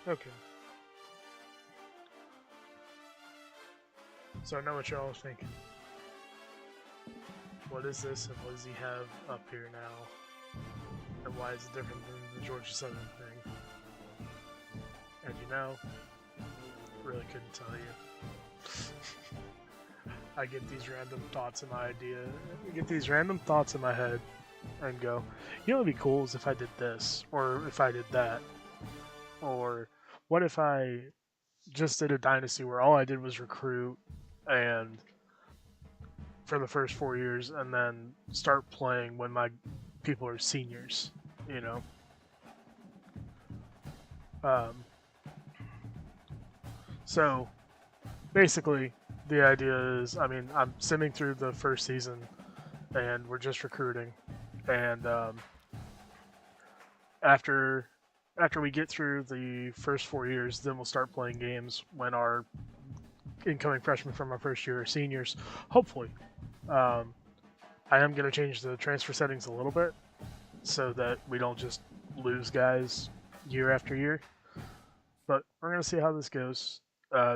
Okay. So I know what y'all are thinking. What is this, and what does he have up here now? And why is it different than the Georgia Southern thing? And you know, really couldn't tell you. I get these random thoughts in my idea. I get these random thoughts in my head, and go, you know, what'd be cool is if I did this, or if I did that, or what if I just did a dynasty where all I did was recruit and for the first 4 years, and then start playing when my people are seniors, you know. Um, so basically, the idea is, I mean, I'm simming through the first season, and we're just recruiting, and after we get through the first 4 years, then we'll start playing games when our incoming freshmen from our first year are seniors. Hopefully, um, I am going to change the transfer settings a little bit so that we don't just lose guys year after year. But we're going to see how this goes.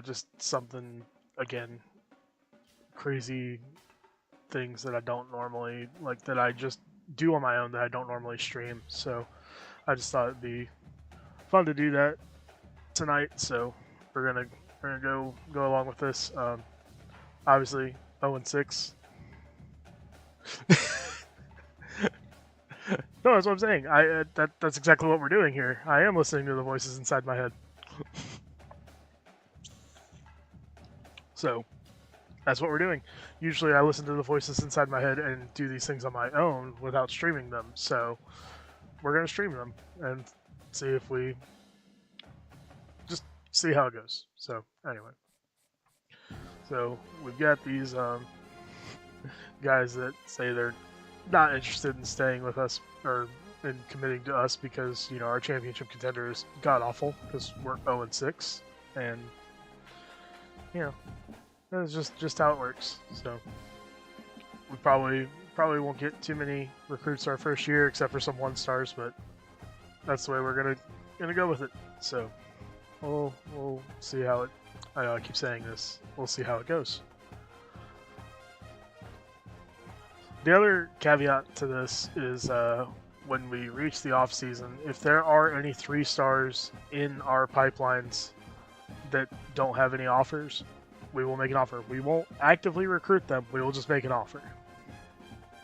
Just something, again, crazy things that I don't normally, like, that I just do on my own that I don't normally stream. So I just thought it'd be fun to do that tonight. So we're gonna go along with this. Obviously, 0-6. No, that's what I'm saying. That's exactly what we're doing here. I am listening to the voices inside my head. So that's what we're doing. Usually, I listen to the voices inside my head and do these things on my own without streaming them. So we're gonna stream them and see if we just see how it goes. So anyway, so we've got these guys that say they're not interested in staying with us or in committing to us because, you know, our championship contender is god awful because we're 0-6, and you know, that's just how it works. So we probably won't get too many recruits our first year except for some 1-stars, but that's the way we're gonna go with it. So we'll see how it. I know I keep saying this. We'll see how it goes. The other caveat to this is when we reach the off season, if there are any 3-stars in our pipelines that don't have any offers, we will make an offer. We won't actively recruit them. We will just make an offer.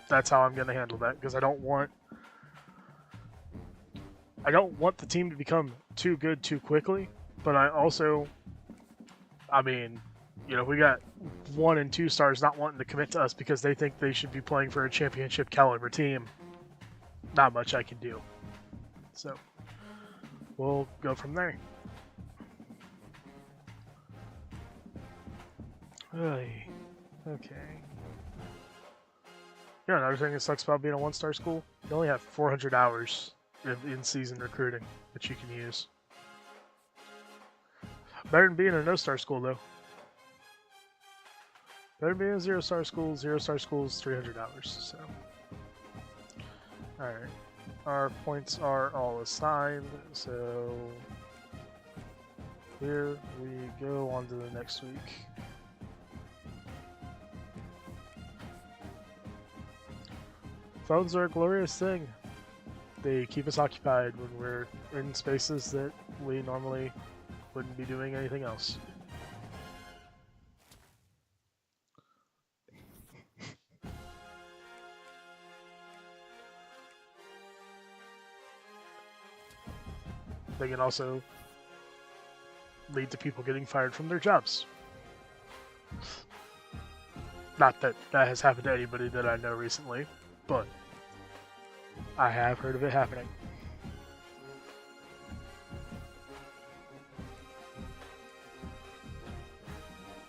That's how I'm going to handle that, because I don't want the team to become too good too quickly. But I mean, you know, we got 1 and 2 stars not wanting to commit to us because they think they should be playing for a championship caliber team. Not much I can do. So we'll go from there. Okay. You know, another thing that sucks about being a 1-star school, you only have 400 hours in season recruiting that you can use. Better than being a no-star school, though. Better than being a 0-star school. 0-star school is 300 hours. So, all right, our points are all assigned. So here we go on to the next week. Phones are a glorious thing. They keep us occupied when we're in spaces that we normally wouldn't be doing anything else. They can also lead to people getting fired from their jobs. Not that that has happened to anybody that I know recently, but I have heard of it happening.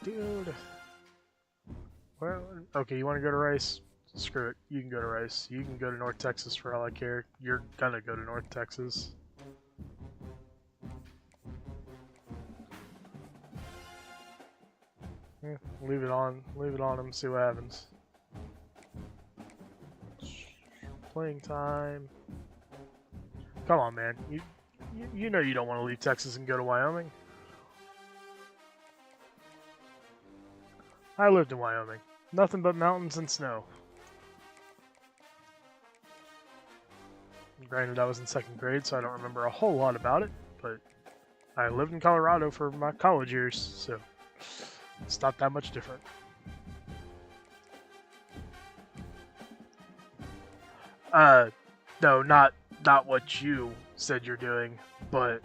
Dude. Well, okay, you want to go to Rice? Screw it. You can go to Rice. You can go to North Texas for all I care. You're gonna go to North Texas. Yeah, leave it on. Leave it on him. See what happens. Playing time. Come on, man. you know you don't want to leave Texas and go to Wyoming. I lived in Wyoming. Nothing but mountains and snow. Granted, I was in 2nd grade, so I don't remember a whole lot about it, but I lived in Colorado for my college years, so it's not that much different. No, not what you said you're doing, but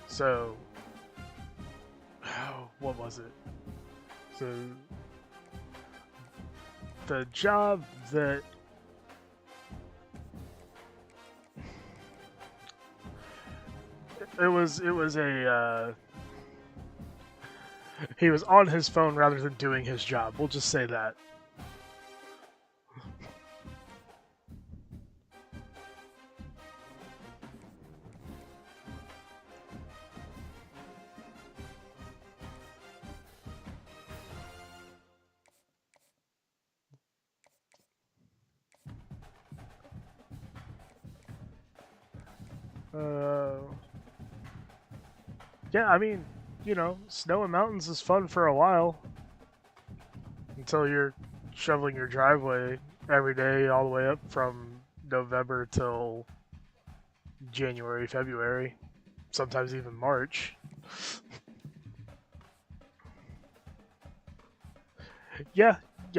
so what was it? So the job that it was a he was on his phone rather than doing his job. We'll just say that. Yeah, I mean, you know, snow and mountains is fun for a while. Until you're shoveling your driveway every day all the way up from November till January, February, sometimes even March. Yeah,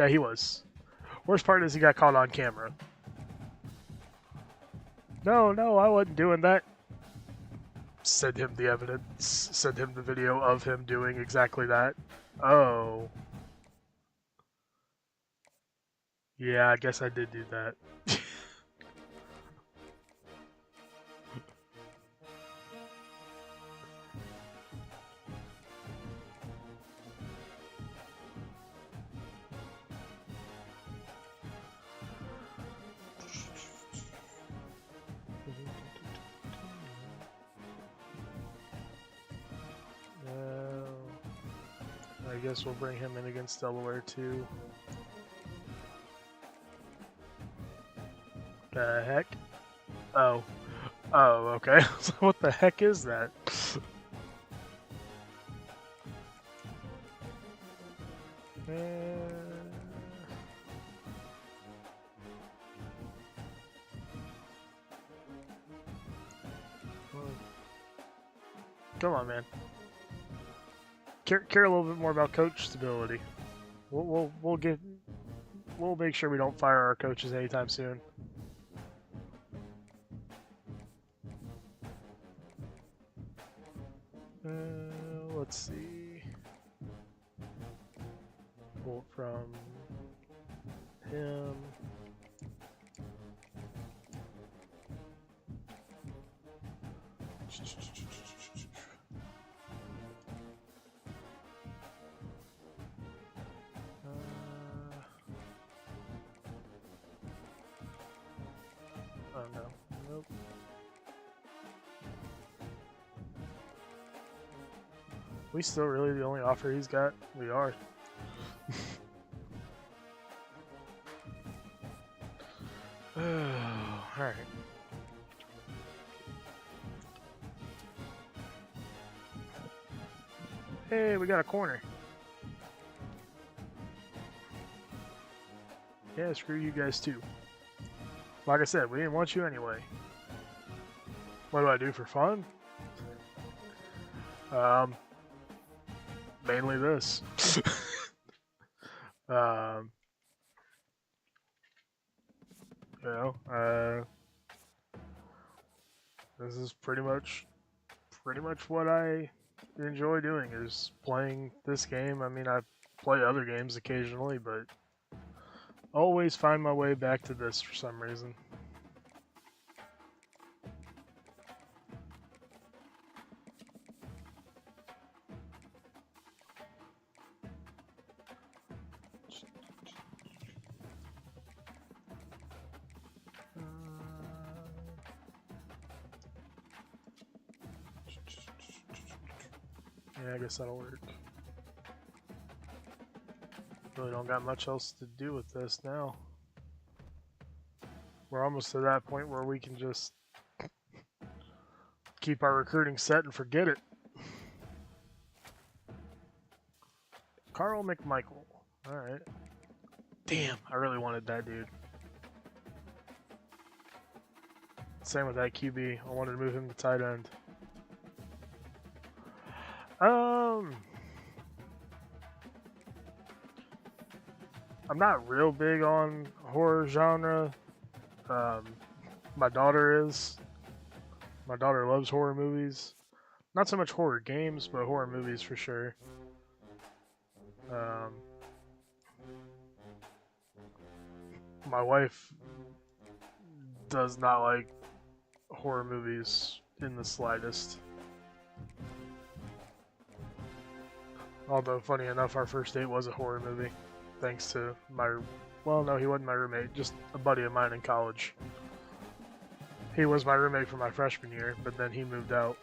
he was. Worst part is he got caught on camera. No, I wasn't doing that. Send him the evidence. Send him the video of him doing exactly that. Oh. Yeah, I guess I did do that. I guess we'll bring him in against Delaware too. The heck? Oh, okay. So what the heck is that? Come on, man. Care a little bit more about coach stability. We'll make sure we don't fire our coaches anytime soon. Let's see. Quote from him. Oh no. Nope. We still really the only offer he's got? We are. Alright. Hey, we got a corner. Yeah, screw you guys too. Like I said, we didn't want you anyway. What do I do for fun? Mainly this. You know, this is pretty much what I enjoy doing, is playing this game. I mean, I play other games occasionally, but always find my way back to this for some reason. Yeah, I guess that'll work. Really don't got much else to do with this now. We're almost to that point where we can just keep our recruiting set and forget it. Carl McMichael. Alright. Damn, I really wanted that dude. Same with that QB. I wanted to move him to tight end. I'm not real big on horror genre. My daughter is. My daughter loves horror movies. Not so much horror games, but horror movies for sure. My wife does not like horror movies in the slightest. Although, funny enough, our first date was a horror movie. Thanks to my... Well, no, he wasn't my roommate. Just a buddy of mine in college. He was my roommate for my freshman year, but then he moved out.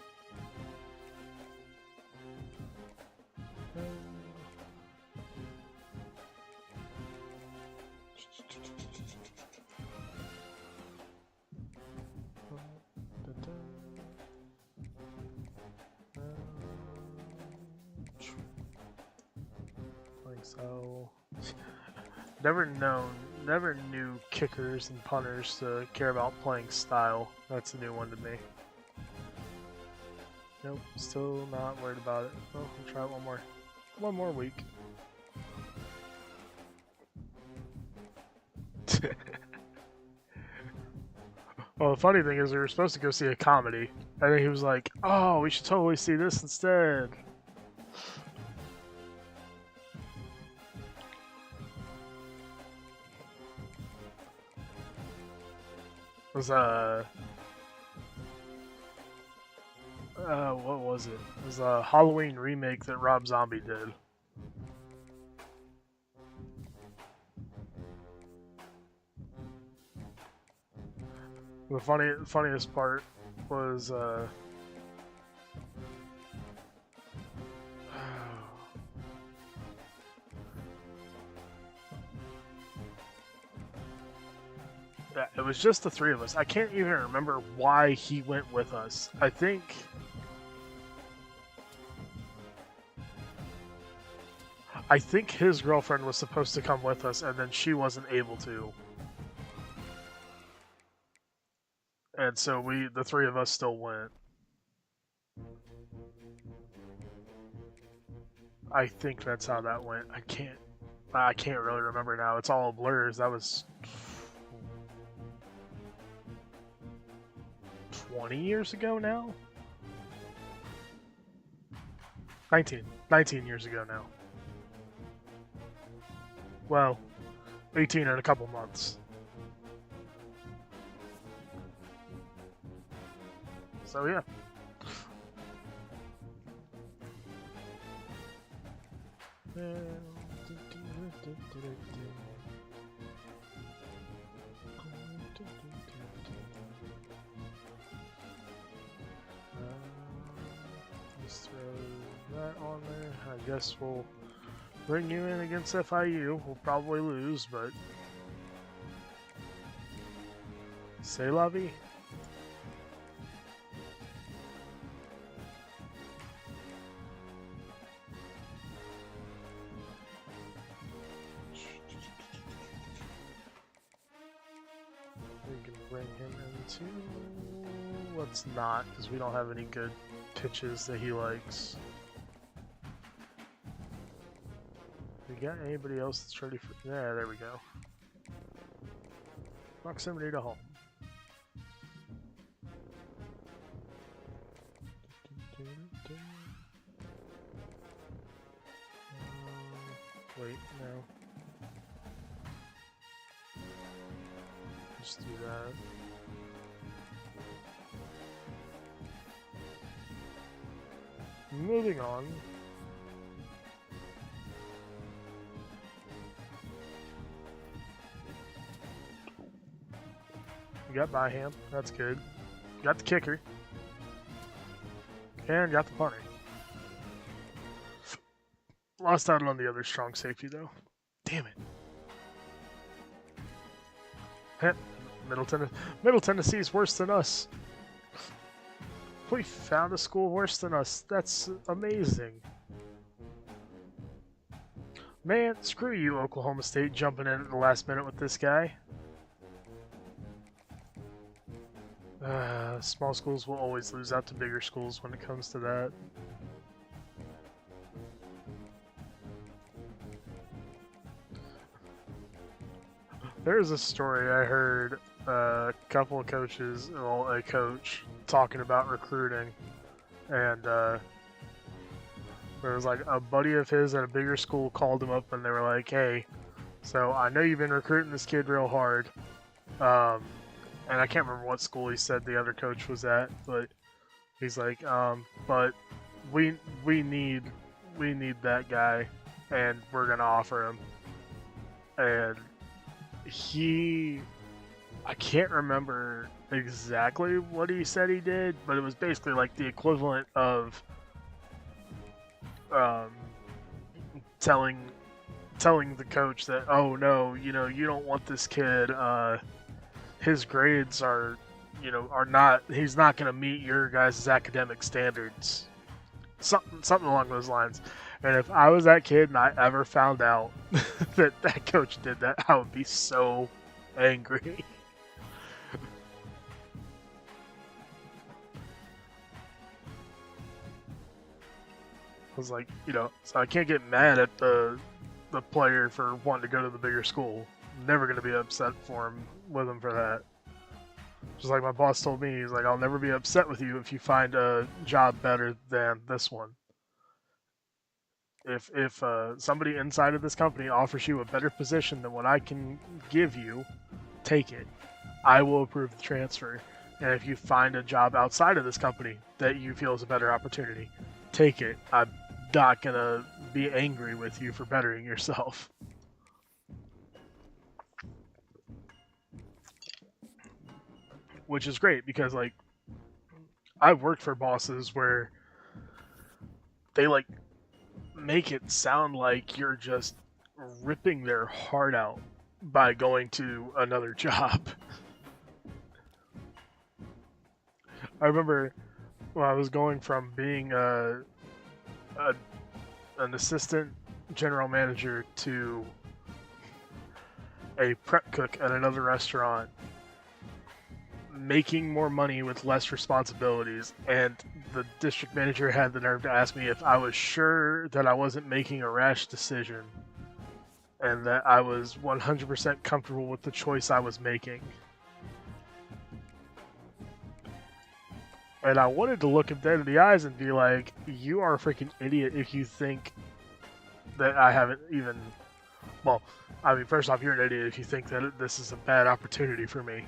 So, never knew kickers and punters to care about playing style. That's a new one to me. Nope, still not worried about it. Oh, we'll try it one more week. Well, the funny thing is we were supposed to go see a comedy, and then he was like, "Oh, we should totally see this instead." It was what was it? It was a Halloween remake that Rob Zombie did. The funniest part was it was just the three of us. I can't even remember why he went with us. I think his girlfriend was supposed to come with us, and then she wasn't able to. And so the three of us still went. I think that's how that went. I can't really remember now. It's all blurs. That was 20 years ago now? 19 years ago now. Well, 18 in a couple months. So yeah. Just throw that on there. I guess we'll bring you in against FIU. We'll probably lose, but c'est la vie. We can bring him into... Let's not, because we don't have any good pitches that he likes. We got anybody else that's ready for... Yeah, there we go. Proximity to home. Wait, no. Just do that. Moving on. You got Byham, that's good. You got the kicker. And got the punter. Lost out on the other strong safety though. Damn it. Middle Tennessee is worse than us. We found a school worse than us. That's amazing. Man, screw you, Oklahoma State, jumping in at the last minute with this guy. Small schools will always lose out to bigger schools when it comes to that. There's a story I heard a couple of coaches, well, a coach, talking about recruiting, and there was like a buddy of his at a bigger school called him up and they were like, hey, so I know you've been recruiting this kid real hard, and I can't remember what school he said the other coach was at, but he's like, but we need that guy, and we're gonna offer him. And I can't remember exactly what he said he did, but it was basically like the equivalent of telling the coach that, oh no, you don't want this kid. His grades are not. He's not going to meet your guys' academic standards. Something along those lines. And if I was that kid and I ever found out that coach did that, I would be so angry. I was like, so I can't get mad at the player for wanting to go to the bigger school. I'm never going to be upset with him for that. Just like my boss told me, he's like, I'll never be upset with you if you find a job better than this one. If somebody inside of this company offers you a better position than what I can give you, take it. I will approve the transfer. And if you find a job outside of this company that you feel is a better opportunity, take it. I'm not going to be angry with you for bettering yourself. Which is great because, like, I've worked for bosses where they, like, make it sound like you're just ripping their heart out by going to another job. I remember when I was going from being an assistant general manager to a prep cook at another restaurant, making more money with less responsibilities, and the district manager had the nerve to ask me if I was sure that I wasn't making a rash decision and that I was 100% comfortable with the choice I was making. And I wanted to look him dead in the eyes and be like, you are a freaking idiot if you think that I haven't even... Well, I mean, first off, you're an idiot if you think that this is a bad opportunity for me.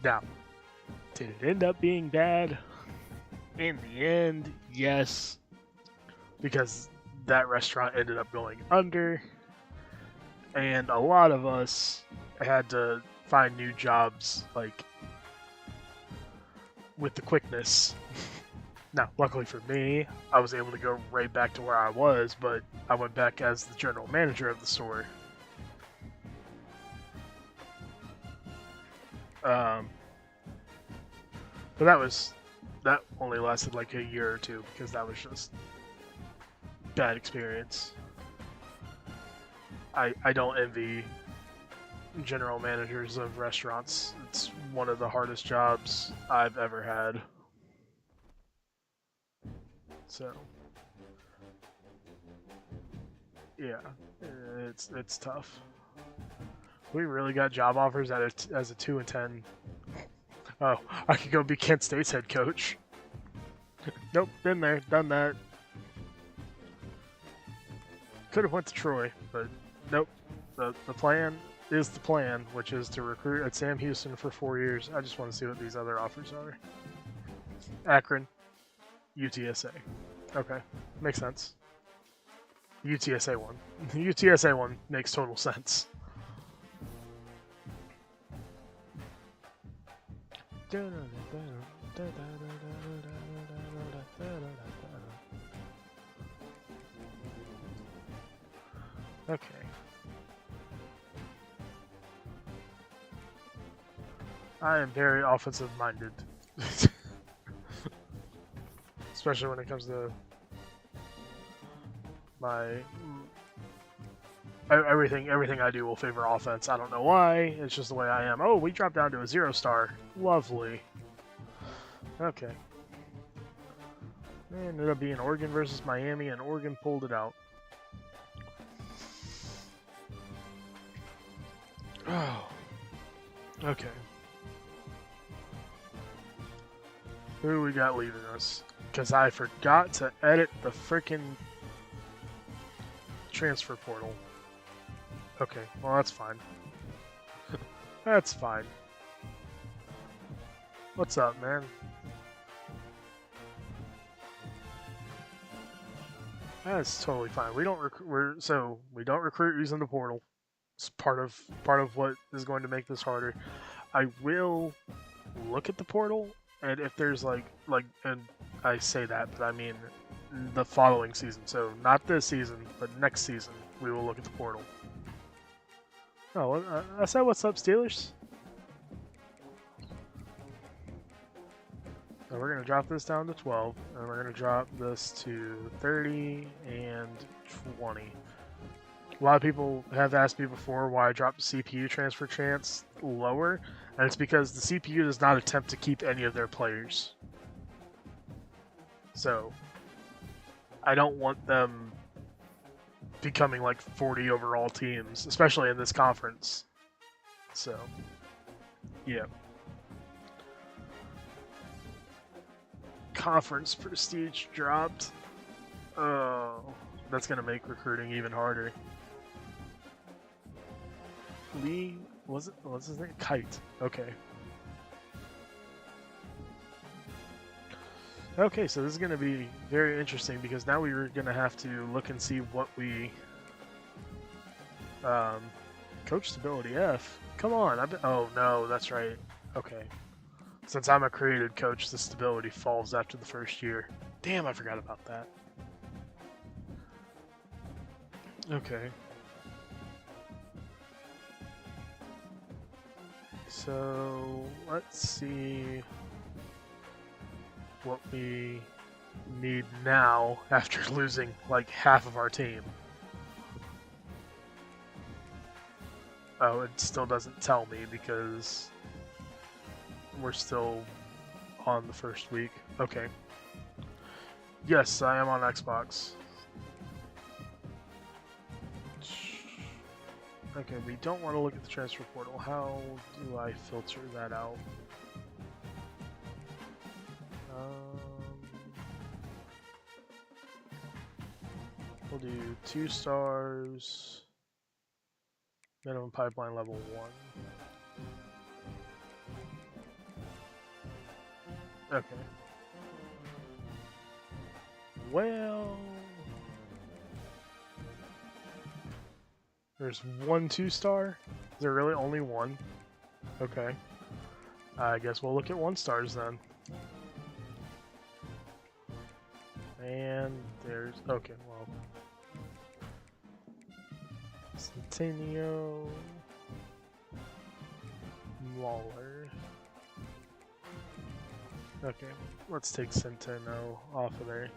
Now, did it end up being bad? In the end, yes. Because that restaurant ended up going under. And a lot of us had to find new jobs, like, with the quickness. Now, luckily for me, I was able to go right back to where I was, but I went back as the general manager of the store. But that only lasted like a year or two because that was just bad experience. I don't envy general managers of restaurants. It's one of the hardest jobs I've ever had. So yeah, it's tough. We really got job offers as a 2 and 10. Oh, I could go be Kent State's head coach. Nope, been there, done that. Could have went to Troy, but nope. The plan is the plan, which is to recruit at Sam Houston for 4 years. I just want to see what these other offers are. Akron, UTSA. Okay, makes sense. UTSA one. The UTSA one makes total sense. Okay. I am very offensive-minded. Especially when it comes to my... Everything I do will favor offense. I don't know why. It's just the way I am. Oh, we dropped down to a 0-star. Lovely. Okay. It ended up being Oregon versus Miami, and Oregon pulled it out. Oh. Okay. Who we got leaving us? Because I forgot to edit the frickin' transfer portal. Okay, well that's fine. That's fine. What's up, man? That's totally fine. We don't we don't recruit using the portal. It's part of what is going to make this harder. I will look at the portal, and if there's and I say that, but I mean the following season. So not this season, but next season, we will look at the portal. Oh, I said, what's up, Steelers? So we're going to drop this down to 12, and we're going to drop this to 30 and 20. A lot of people have asked me before why I dropped the CPU transfer chance lower, and it's because the CPU does not attempt to keep any of their players. So, I don't want them becoming like 40 overall teams, especially in this conference. So, yeah. Conference prestige dropped. Oh, that's gonna make recruiting even harder. Lee, what's his name? Kite. Okay. Okay, so this is gonna be very interesting because now we're gonna have to look and see what we coach stability F. Come on, oh no, that's right. Okay. Since I'm a created coach, the stability falls after the first year. Damn, I forgot about that. Okay. So, let's see what we need now after losing like half of our team. Oh, it still doesn't tell me because we're still on the first week. Okay. Yes, I am on Xbox. Okay, we don't want to look at the transfer portal. How do I filter that out? We'll do 2 stars. Minimum pipeline level 1. Okay. Well, there's 1 2-star. Is there really only 1? Okay. I guess we'll look at 1 stars then. And there's okay. Well, Centennial, Lawler. Okay, let's take Centeno off of there.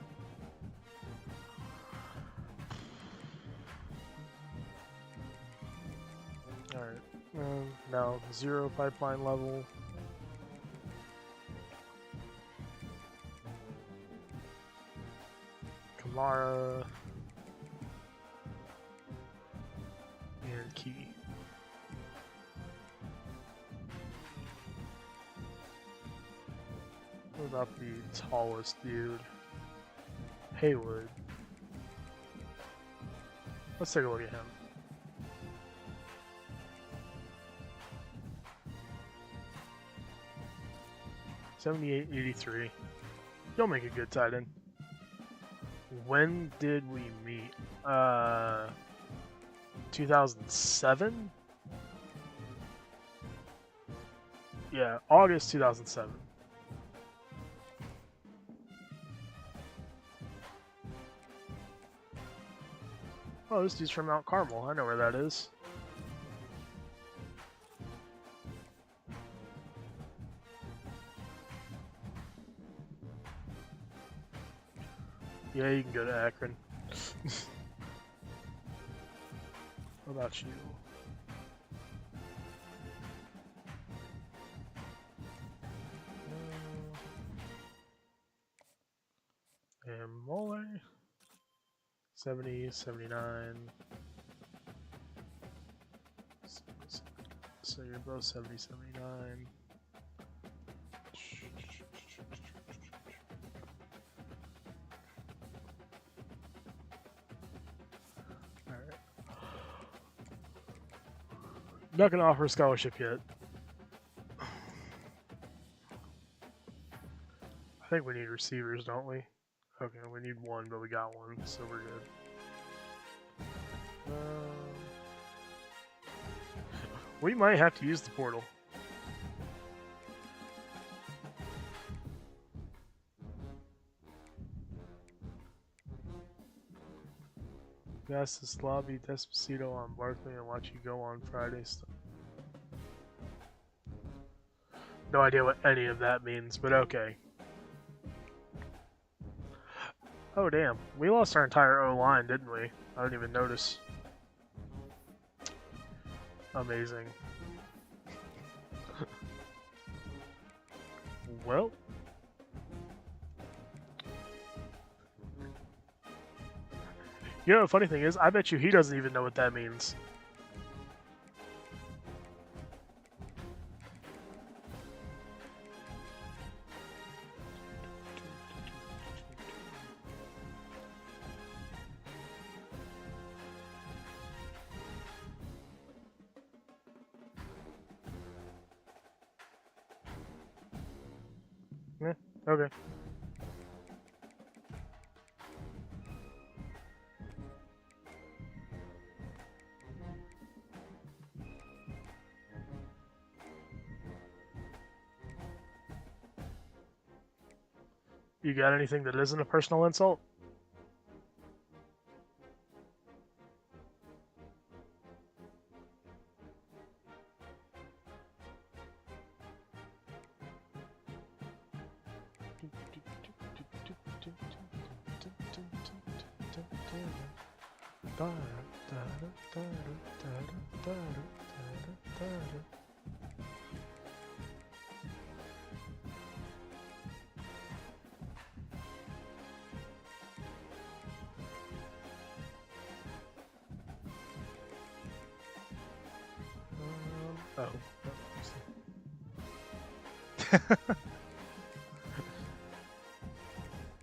Alright, now 0 pipeline level. Kamara. And Key. What about the tallest dude? Haywood. Let's take a look at him. $78.83. You'll make a good tight end. When did we meet? 2007? Yeah, August 2007. Oh, this dude's from Mount Carmel. I know where that is. Yeah, you can go to Akron. What about you? And Mole. 70, 79. So you're both 70, 79. Alright. Not gonna offer a scholarship yet. I think we need receivers, don't we? Okay, we need one, but we got one, so we're good. We might have to use the portal. Yes, this lobby Despacito on Barkley and watch you go on Friday stuff. No idea what any of that means, but okay. Oh damn, we lost our entire O-line, didn't we? I didn't even notice. Amazing. Well. You know, the funny thing is, I bet you he doesn't even know what that means. Yeah, okay. You got anything that isn't a personal insult? Oh.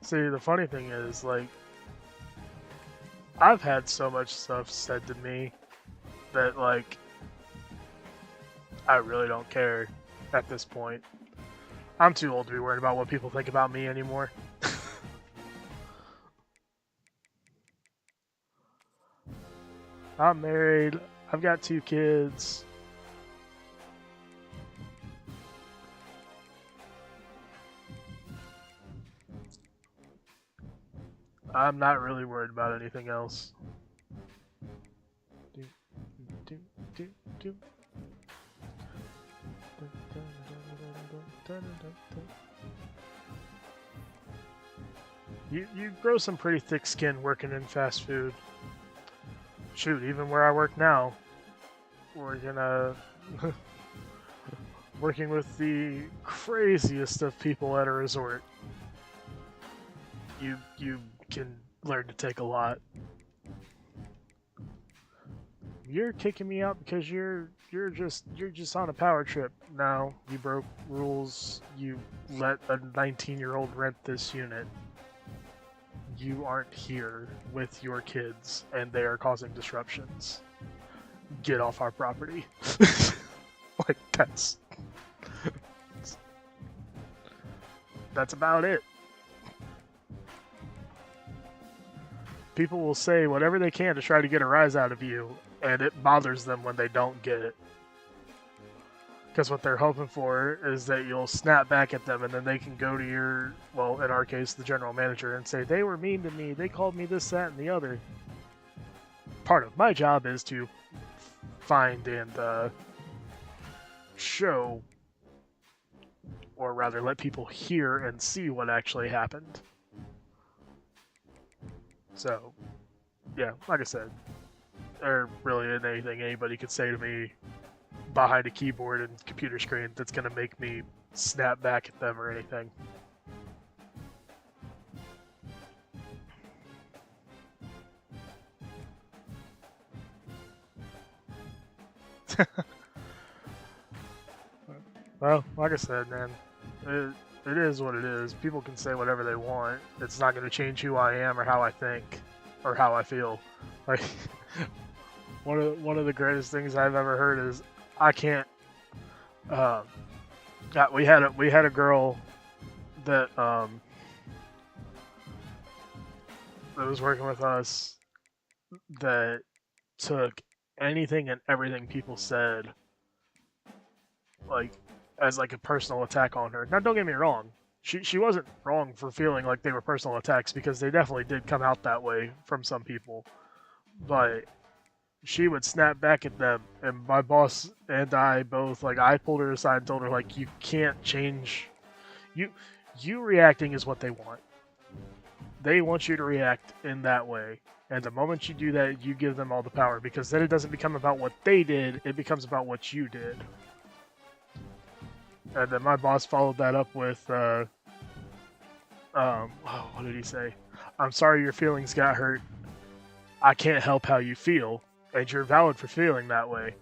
See, the funny thing is, like, I've had so much stuff said to me that, like, I really don't care at this point. I'm too old to be worried about what people think about me anymore. I'm married. I've got 2 kids. I'm not really worried about anything else. You grow some pretty thick skin working in fast food. Shoot, even where I work now, we're gonna working with the craziest of people at a resort. You can learn to take a lot. You're kicking me out because you're just on a power trip. No, you broke rules. You let a 19-year-old rent this unit. You aren't here with your kids, and they are causing disruptions. Get off our property. Like, that's about it. People will say whatever they can to try to get a rise out of you, and it bothers them when they don't get it. Because what they're hoping for is that you'll snap back at them, and then they can go to your, well, in our case, the general manager, and say, they were mean to me, they called me this, that, and the other. Part of my job is to find and show, or rather let people hear and see what actually happened. So, yeah, like I said, there really isn't anything anybody could say to me behind a keyboard and computer screen that's going to make me snap back at them or anything. Well, like I said, man, it is what it is. People can say whatever they want. It's not going to change who I am or how I think or how I feel. Like one of the greatest things I've ever heard is I can't. We had a girl that that was working with us that took anything and everything people said like as like a personal attack on her. Now don't get me wrong. She wasn't wrong for feeling like they were personal attacks because they definitely did come out that way from some people. But she would snap back at them, and my boss and I both, like, I pulled her aside and told her, like, you can't change. You reacting is what they want. They want you to react in that way. And the moment you do that, you give them all the power, because then it doesn't become about what they did, it becomes about what you did. And then my boss followed that up with, what did he say? I'm sorry your feelings got hurt. I can't help how you feel, and you're valid for feeling that way.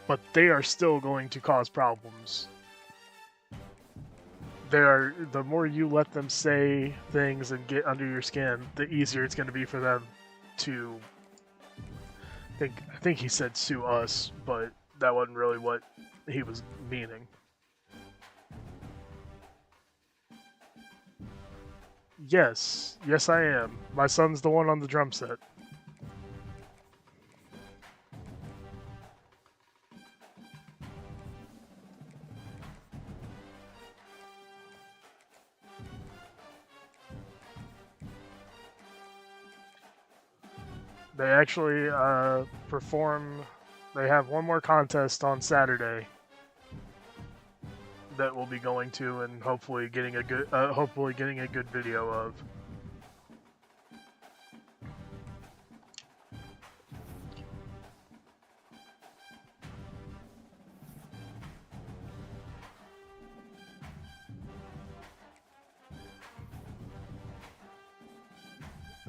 But they are still going to cause problems. The more you let them say things and get under your skin, the easier it's going to be for them to, I think he said sue us, but that wasn't really what he was meaning. Yes, I am. My son's the one on the drum set. They actually perform. They have one more contest on Saturday that we'll be going to, and hopefully getting a good video of.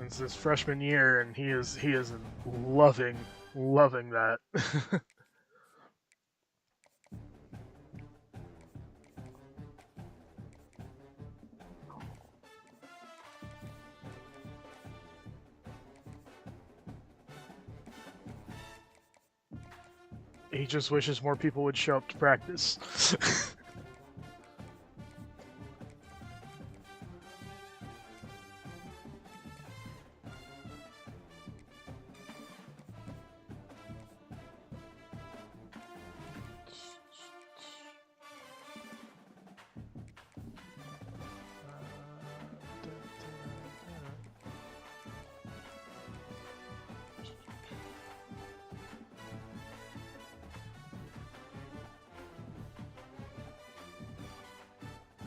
It's his freshman year, and he is loving that. He just wishes more people would show up to practice.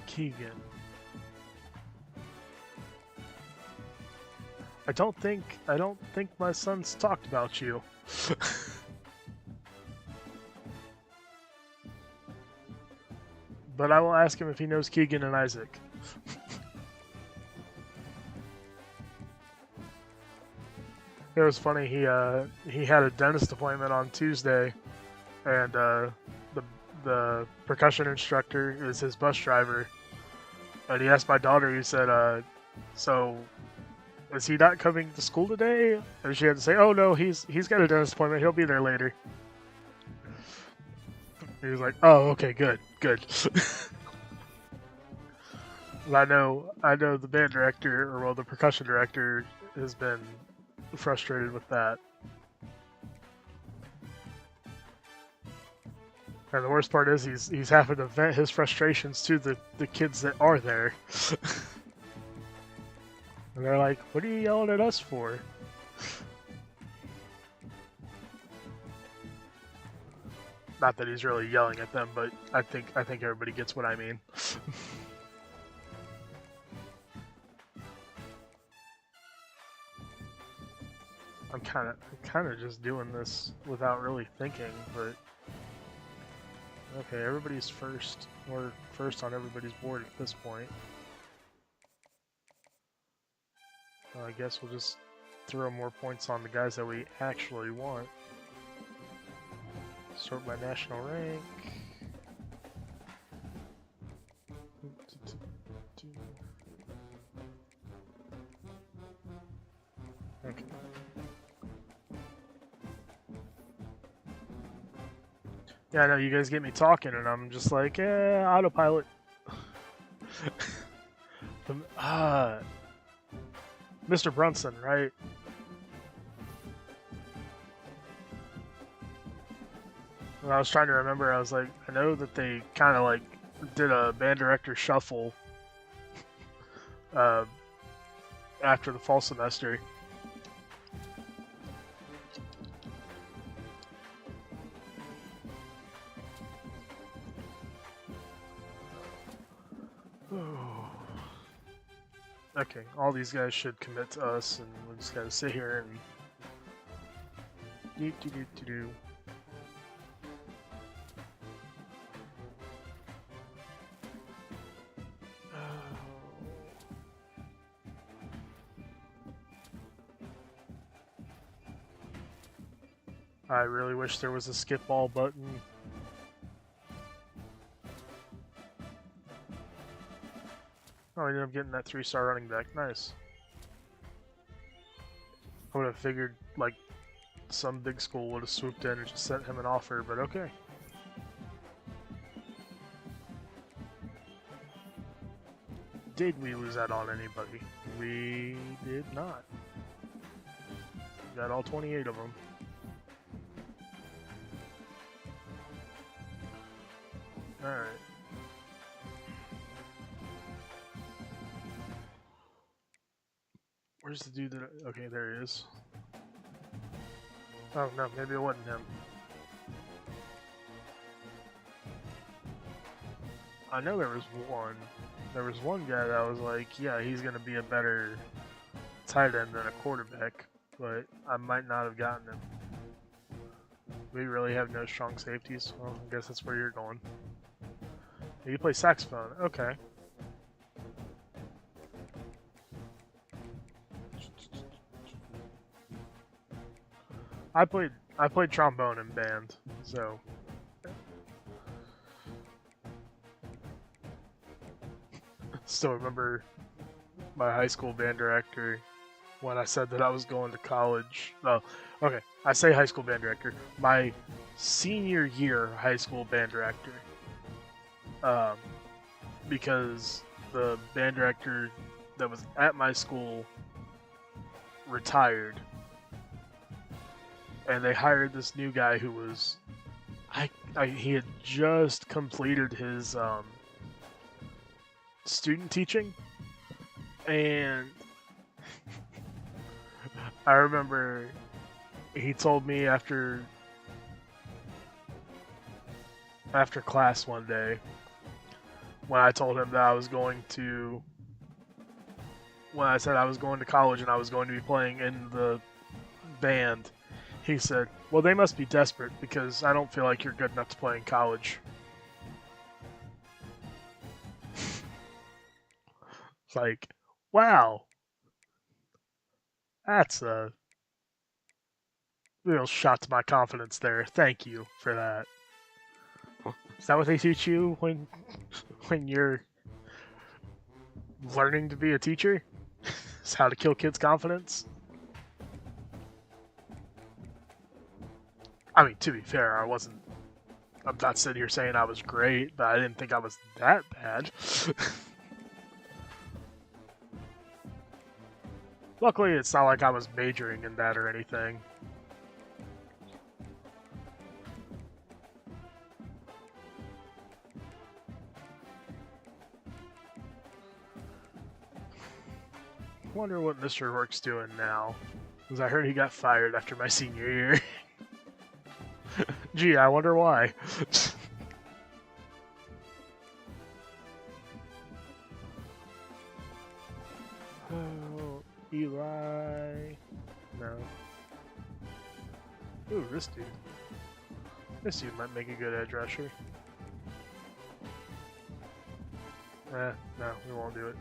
Keegan. I don't think my son's talked about you. But I will ask him if he knows Keegan and Isaac. It was funny. He had a dentist appointment on Tuesday, and the percussion instructor is his bus driver. And he asked my daughter. He said, "So, is he not coming to school today?" And she had to say, "Oh no, he's got a dentist appointment. He'll be there later." He was like, "Oh, okay, good." I know the band director, or well, the percussion director, has been frustrated with that. And the worst part is he's having to vent his frustrations to the kids that are there. And they're like, "What are you yelling at us for?" Not that he's really yelling at them, but I think everybody gets what I mean. kind of just doing this without really thinking, but okay, everybody's first. We're first on everybody's board at this point. I guess we'll just throw more points on the guys that we actually want. Sort by national rank. Okay. Yeah, I know you guys get me talking, and I'm just like, autopilot. Mr. Brunson, right? When I was trying to remember, I was like, I know that they kind of like did a band director shuffle after the fall semester. Okay, all these guys should commit to us, and we just gotta sit here and do. I really wish there was a skip all button. Oh, I ended up getting that 3-star running back. Nice. I would have figured, like, some big school would have swooped in and just sent him an offer, but okay. Did we lose out on anybody? We did not. We got all 28 of them. Alright. Where's the dude that... Okay, there he is. Oh, no, maybe it wasn't him. I know there was one. There was one guy that was like, yeah, he's going to be a better tight end than a quarterback, but I might not have gotten him. We really have no strong safeties. Well, I guess that's where you're going. You play saxophone. Okay. I played trombone in band, so still remember my high school band director when I said that I was going to college. Oh, okay. I say high school band director. My senior year high school band director. Because the band director that was at my school retired, and they hired this new guy who was, he had just completed his student teaching, and I remember he told me after class one day, when I told him that I was going to, when I said I was going to college and I was going to be playing in the band, he said, well, they must be desperate because I don't feel like you're good enough to play in college. It's like, wow. That's a real shot to my confidence there. Thank you for that. Is that what they teach you when you're learning to be a teacher? Is how to kill kids' confidence? I mean, to be fair, I'm not sitting here saying I was great, but I didn't think I was that bad. Luckily, it's not like I was majoring in that or anything. Wonder what Mr. Rourke's doing now, because I heard he got fired after my senior year. Gee, I wonder why. Oh, Eli. No. Ooh, this dude. This dude might make a good edge rusher. No, we won't do it.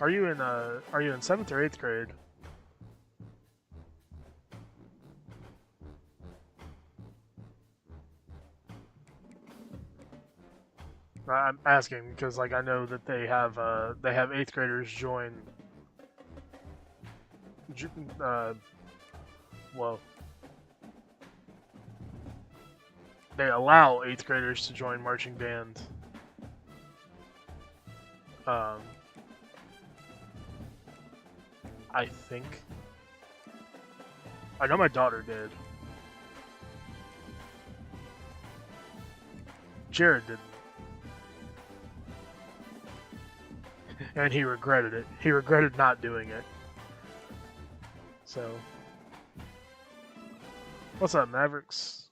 Are you in 7th or 8th grade? I'm asking because, like, I know that they have 8th graders join. Well, they allow 8th graders to join marching band. I think. I know my daughter did. Jared didn't. And he regretted it. He regretted not doing it. So. What's up, Mavericks?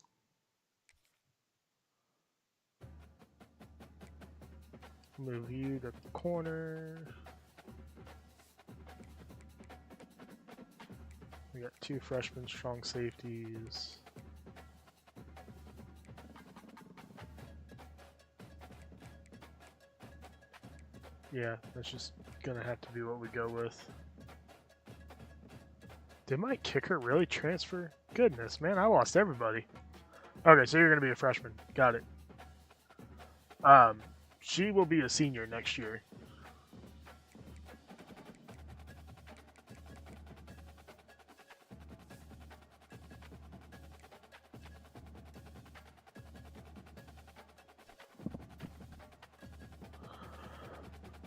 Move you to the corner. We got 2 freshmen, strong safeties. Yeah, that's just gonna have to be what we go with. Did my kicker really transfer? Goodness, man, I lost everybody. Okay, so you're gonna be a freshman. Got it. She will be a senior next year.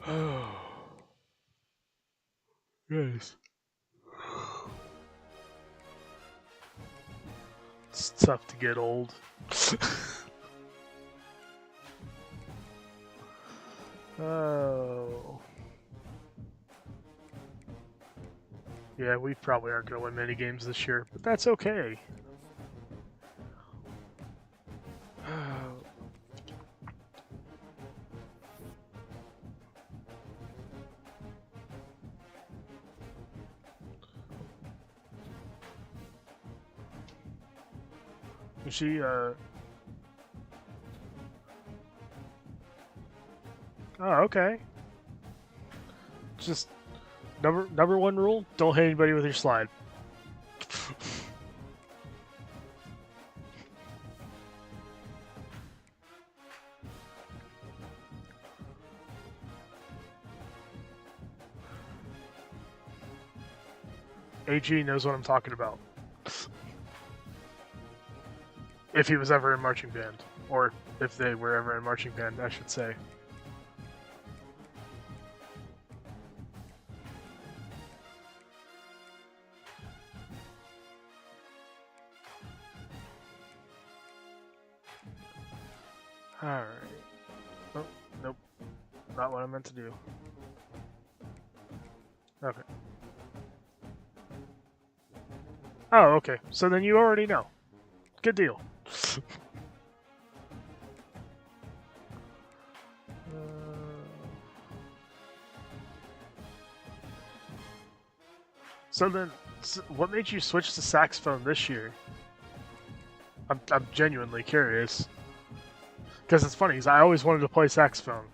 Oh. Yes. It's tough to get old. Oh. Yeah, we probably aren't going to win many games this year, but that's okay. She, Oh, okay. Just number 1 rule: don't hit anybody with your slide. AG knows what I'm talking about. If he was ever in marching band, or if they were ever in marching band, I should say. Alright. Oh, nope. Not what I meant to do. Okay. Oh, okay. So then you already know. Good deal. So then, what made you switch to saxophone this year? I'm genuinely curious. Because it's funny, because I always wanted to play saxophone.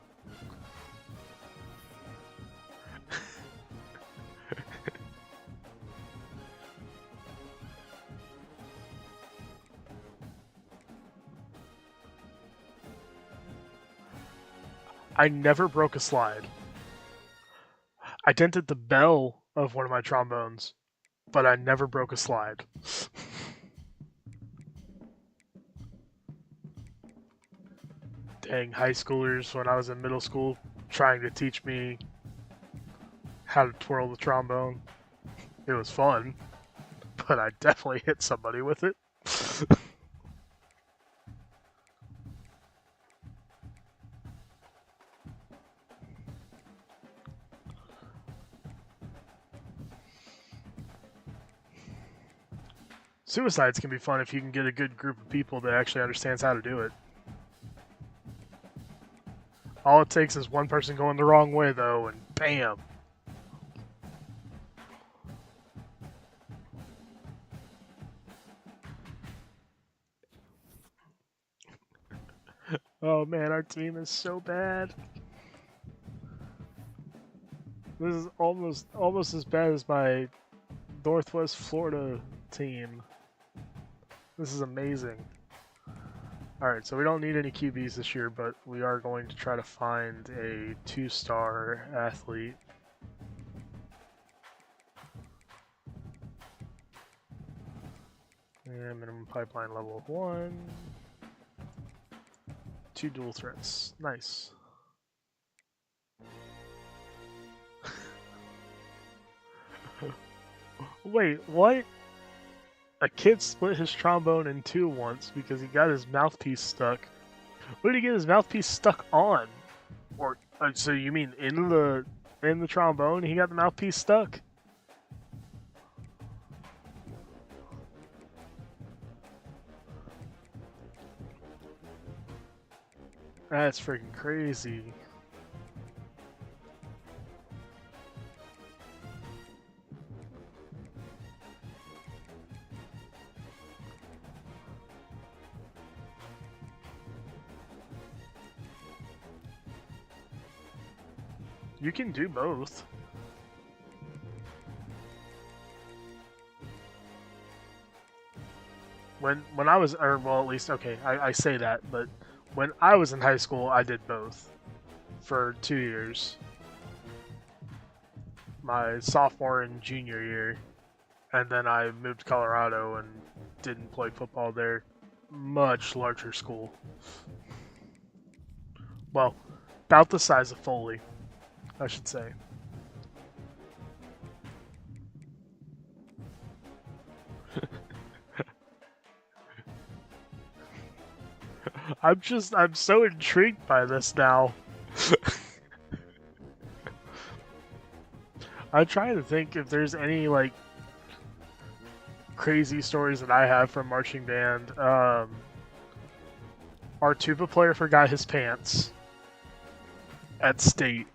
I never broke a slide. I dented the bell of one of my trombones, but I never broke a slide. Dang, high schoolers when I was in middle school trying to teach me how to twirl the trombone. It was fun, but I definitely hit somebody with it. Suicides can be fun if you can get a good group of people that actually understands how to do it. All it takes is one person going the wrong way, though, and bam. Oh man, our team is so bad. This is almost as bad as my Northwest Florida team. This is amazing. Alright, so we don't need any QBs this year, but we are going to try to find a 2-star athlete. And minimum pipeline level of 1. 2 dual threats. Nice. Wait, what? A kid split his trombone in 2 once because he got his mouthpiece stuck. What did he get his mouthpiece stuck on? Or so you mean in the trombone he got the mouthpiece stuck? That's freaking crazy. You can do both. When I was, or well, at least okay, I say that, but when I was in high school, I did both for 2 years. My sophomore and junior year, and then I moved to Colorado and didn't play football there. Much larger school. Well, about the size of Foley, I should say. I'm so intrigued by this now. I'm trying to think if there's any, like, crazy stories that I have from marching band. Our tuba player forgot his pants at state.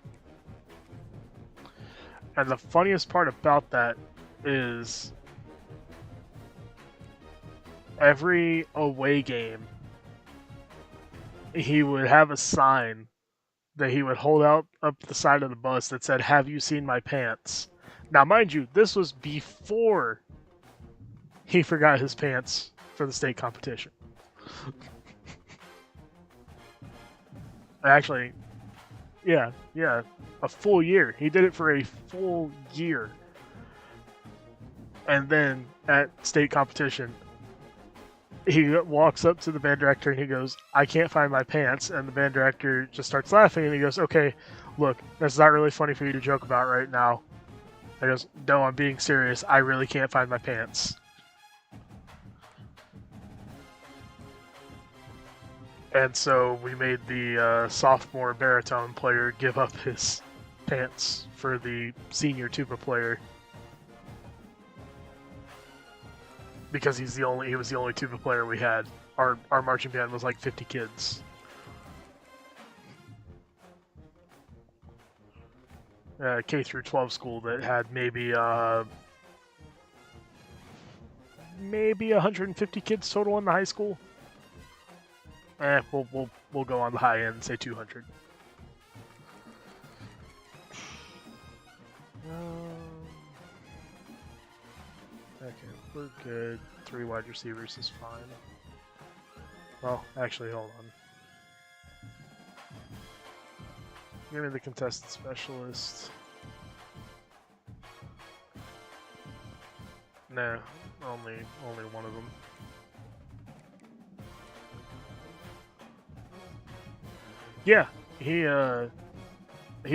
And the funniest part about that is every away game, he would have a sign that he would hold out up the side of the bus that said, "Have you seen my pants?" Now, mind you, this was before he forgot his pants for the state competition. Actually, yeah, a full year. He did it for a full year. And then at state competition, he walks up to the band director and he goes, "I can't find my pants." And the band director just starts laughing and he goes, "Okay, look, that's not really funny for you to joke about right now." I goes, "No, I'm being serious. I really can't find my pants." And so we made the sophomore baritone player give up his pants for the senior tuba player. Because he was the only tuba player we had. Our marching band was like 50 kids. K through 12 school that had maybe 150 kids total in the high school. We'll go on the high end, say 200. Okay, we're good. 3 wide receivers is fine. Well, actually, hold on. Give me the contested specialist. Nah, only one of them. Yeah, he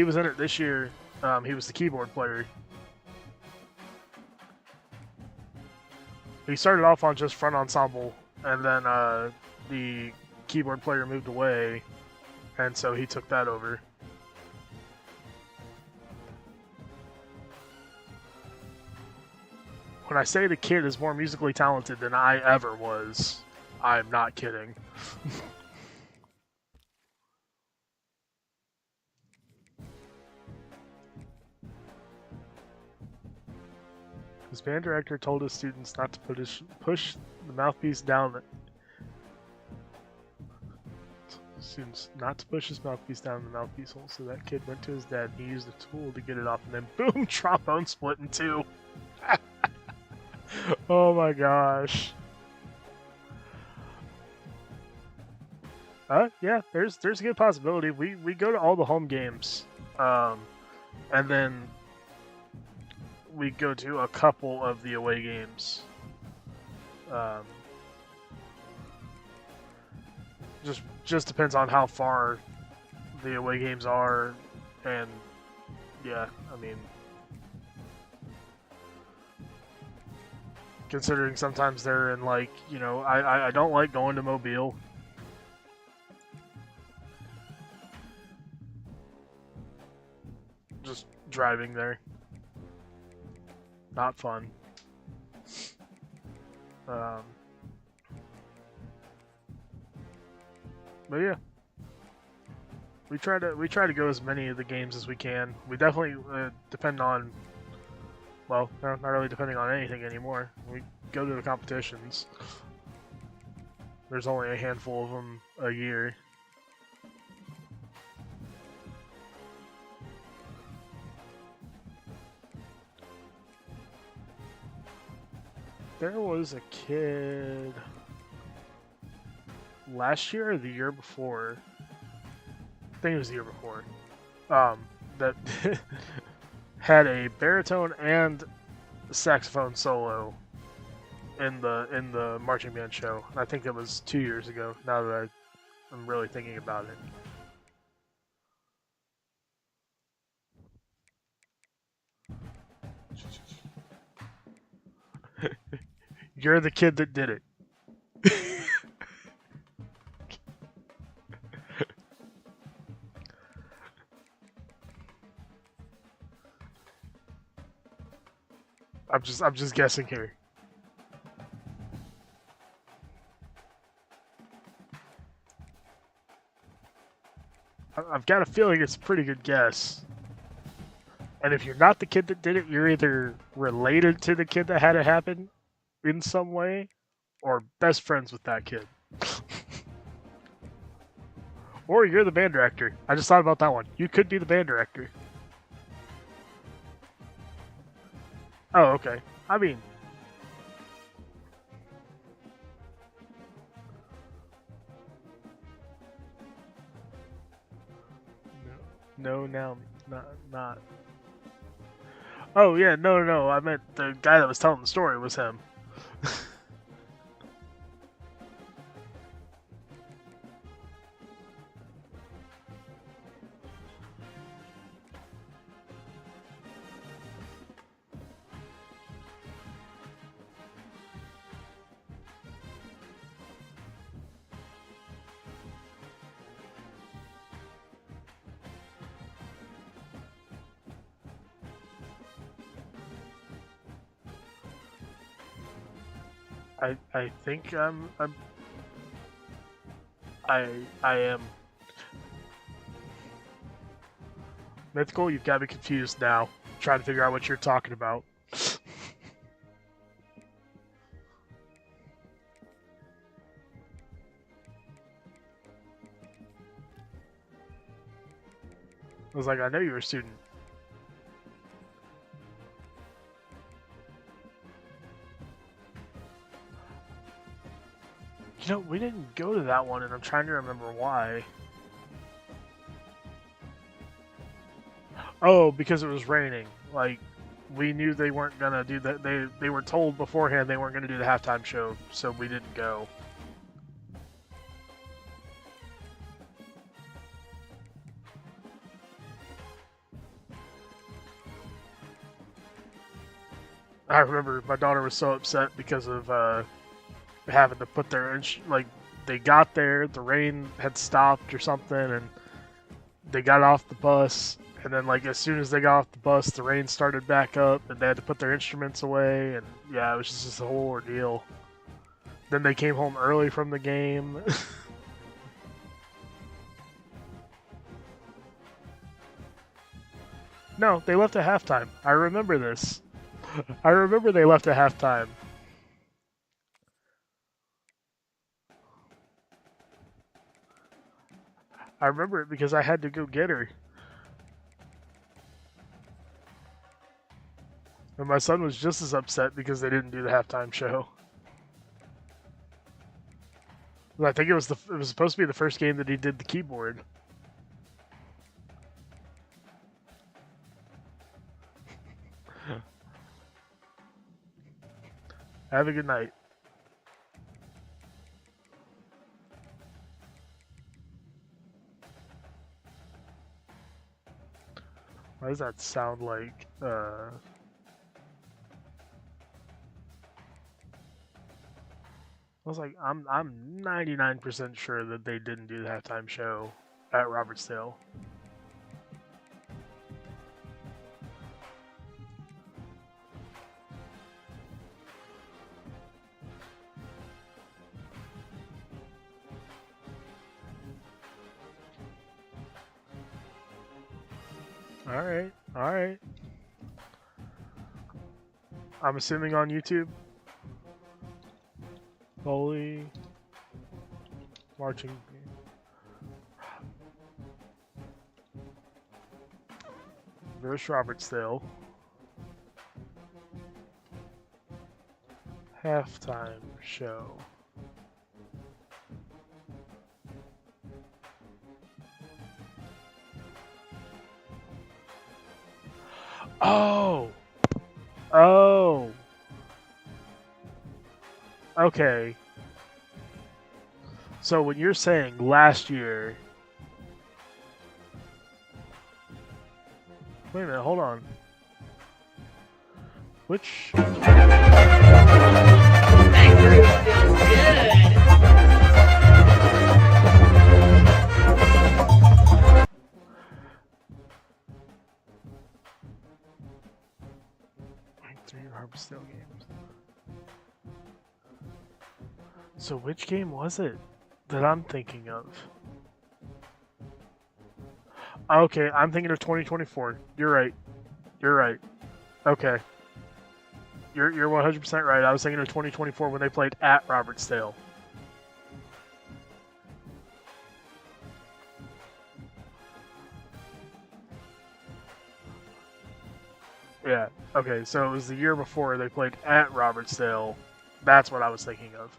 was in it this year. He was the keyboard player. He started off on just front ensemble, and then the keyboard player moved away, and so he took that over. When I say the kid is more musically talented than I ever was, I'm not kidding. His band director told his students not to push the mouthpiece down. Students not to push his mouthpiece down the mouthpiece hole, so that kid went to his dad and he used a tool to get it off, and then boom, trombone split in two. Oh my gosh. Yeah, there's a good possibility. We go to all the home games, and then we go to a couple of the away games. Just depends on how far the away games are, and yeah, I mean, considering sometimes they're in, like, you know, I don't like going to Mobile. Just driving there. Not fun. But yeah, we try to go as many of the games as we can. We definitely depend on, well, no, not really depending on anything anymore. We go to the competitions. There's only a handful of them a year. There was a kid last year or the year before, I think it was the year before, that had a baritone and saxophone solo in the marching band show. And I think that was 2 years ago, now that I'm really thinking about it. You're the kid that did it. I'm just guessing here. I've got a feeling it's a pretty good guess. And if you're not the kid that did it, you're either related to the kid that had it happen in some way, or best friends with that kid. Or you're the band director. I just thought about that one. You could be the band director. Oh, okay. I mean, no, now, not. Oh yeah, no. I meant the guy that was telling the story was him. I think I am. Mythical, you've got me confused now. I'm trying to figure out what you're talking about. I was like, I know you were a student. You know, we didn't go to that one, and I'm trying to remember why. Oh, because it was raining. Like, we knew they weren't gonna do that. They were told beforehand they weren't gonna do the halftime show, so we didn't go. I remember my daughter was so upset because of having to put their like, they got there, the rain had stopped or something, and they got off the bus, and then, like, as soon as they got off the bus, the rain started back up, and they had to put their instruments away, and yeah, it was just a whole ordeal. Then they came home early from the game. No, they left at halftime. I remember this. I remember they left at halftime. I remember it because I had to go get her. And my son was just as upset because they didn't do the halftime show. I think it was supposed to be the first game that he did the keyboard. Have a good night. Why does that sound like I was like, I'm 99% sure that they didn't do the halftime show at Robertsdale. Alright, alright. I'm assuming on YouTube. Holy marching. Versus Robertsdale. Halftime show. Oh! Oh! Okay. So when you're saying last year... Wait a minute, hold on. Which... That group feels good. Three Robertsdale games. So which game was it that I'm thinking of? Okay, I'm thinking of 2024. You're right. You're right. Okay. You're 100% right. I was thinking of 2024 when they played at Robertsdale. Yeah. Okay, so it was the year before they played at Robertsdale. That's what I was thinking of.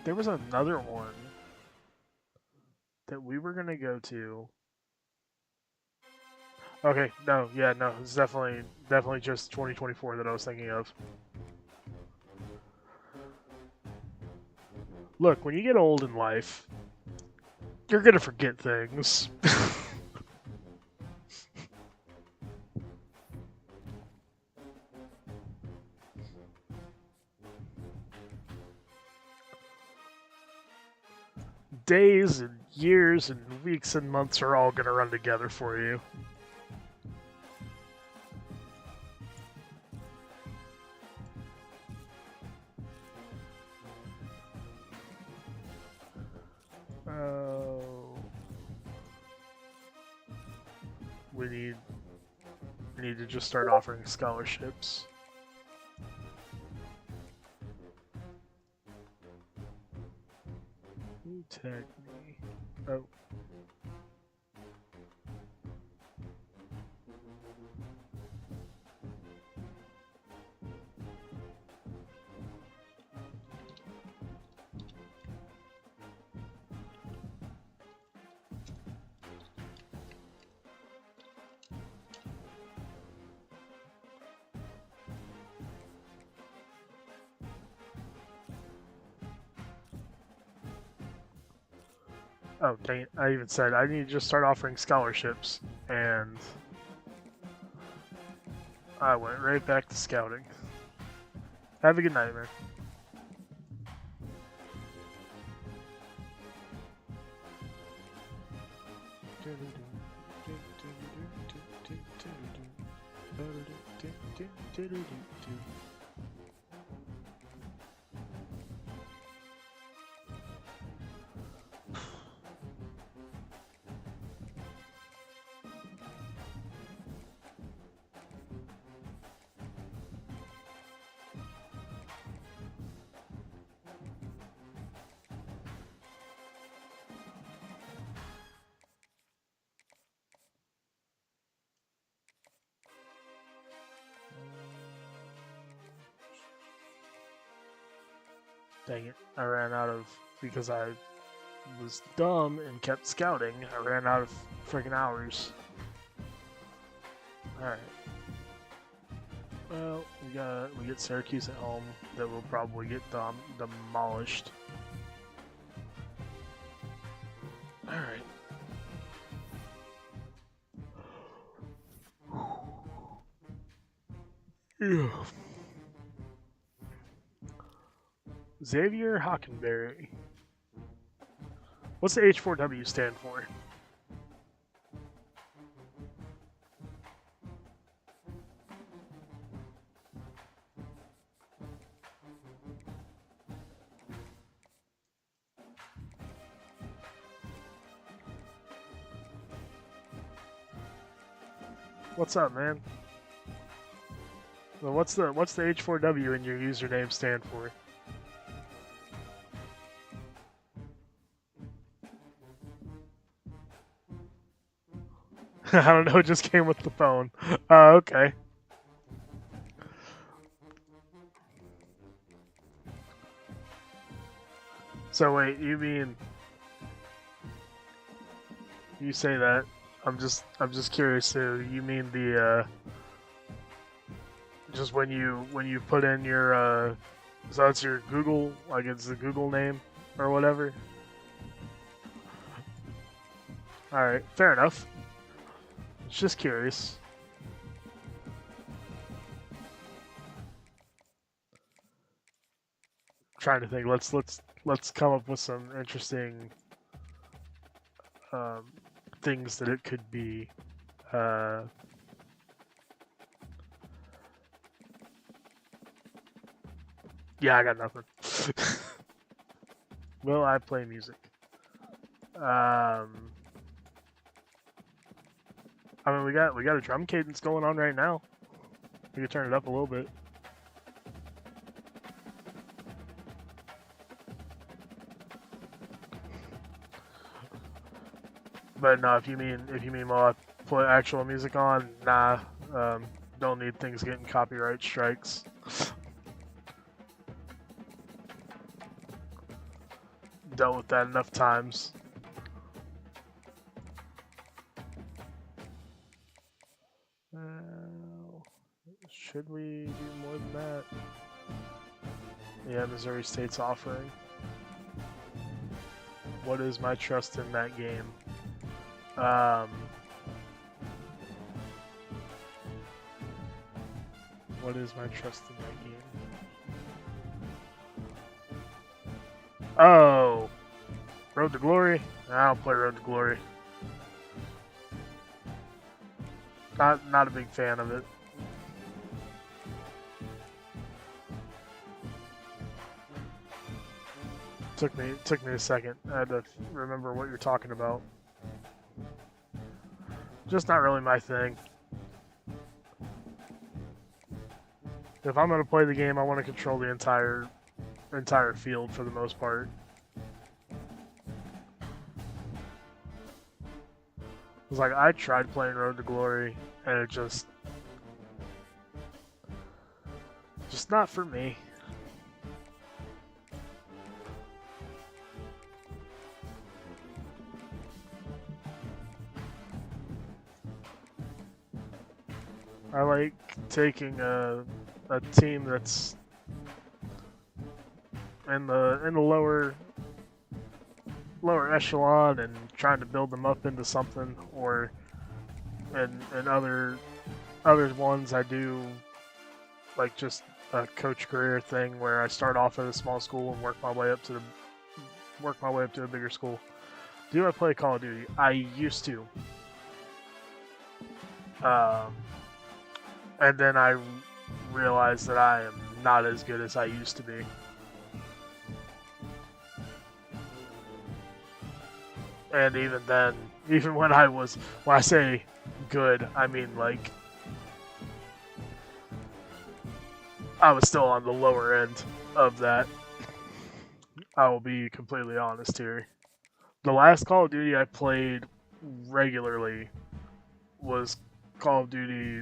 There was another one that we were gonna go to. Okay, no, yeah, no, it's definitely just 2024 that I was thinking of. Look, when you get old in life, you're gonna forget things. Days and years and weeks and months are all gonna run together for you. We need to just start offering scholarships. Who tagged me? Oh. Oh, dang it. I even said I need to just start offering scholarships, and I went right back to scouting. Have a good night, man. Dang it. I ran out of... Because I was dumb and kept scouting, I ran out of freaking hours. Alright. Well, we get Syracuse at home that will probably get demolished. Alright. Yeah. Xavier Hockenberry. What's the H4W stand for? What's up, man? Well, what's the H4W in your username stand for? I don't know, it just came with the phone. Okay. So wait, you mean... You say that. I'm just curious too. You mean the, just when you put in your, so that's your Google, like it's the Google name or whatever? Alright, fair enough. Just curious. Trying to think. Let's come up with some interesting things that it could be. Yeah, I got nothing. Will I play music? I mean, we got a drum cadence going on right now. We could turn it up a little bit. But no, if you mean while I put actual music on, nah. Don't need things getting copyright strikes. Dealt with that enough times. Should we do more than that? Yeah, Missouri State's offering. What is my trust in that game? What is my trust in that game? Oh! Road to Glory? I don't play Road to Glory. Not a big fan of it. Took me a second. I had to remember what you're talking about. Just not really my thing. If I'm gonna play the game, I want to control the entire field for the most part. It's like I tried playing Road to Glory, and it just not for me. I like taking a team that's in the lower echelon and trying to build them up into something, or in other ones I do like just a coach career thing where I start off at a small school and work my way up to a bigger school. Do I play Call of Duty? I used to. And then I realized that I am not as good as I used to be. And even then, even when I say good, I mean like, I was still on the lower end of that. I will be completely honest here. The last Call of Duty I played regularly was Call of Duty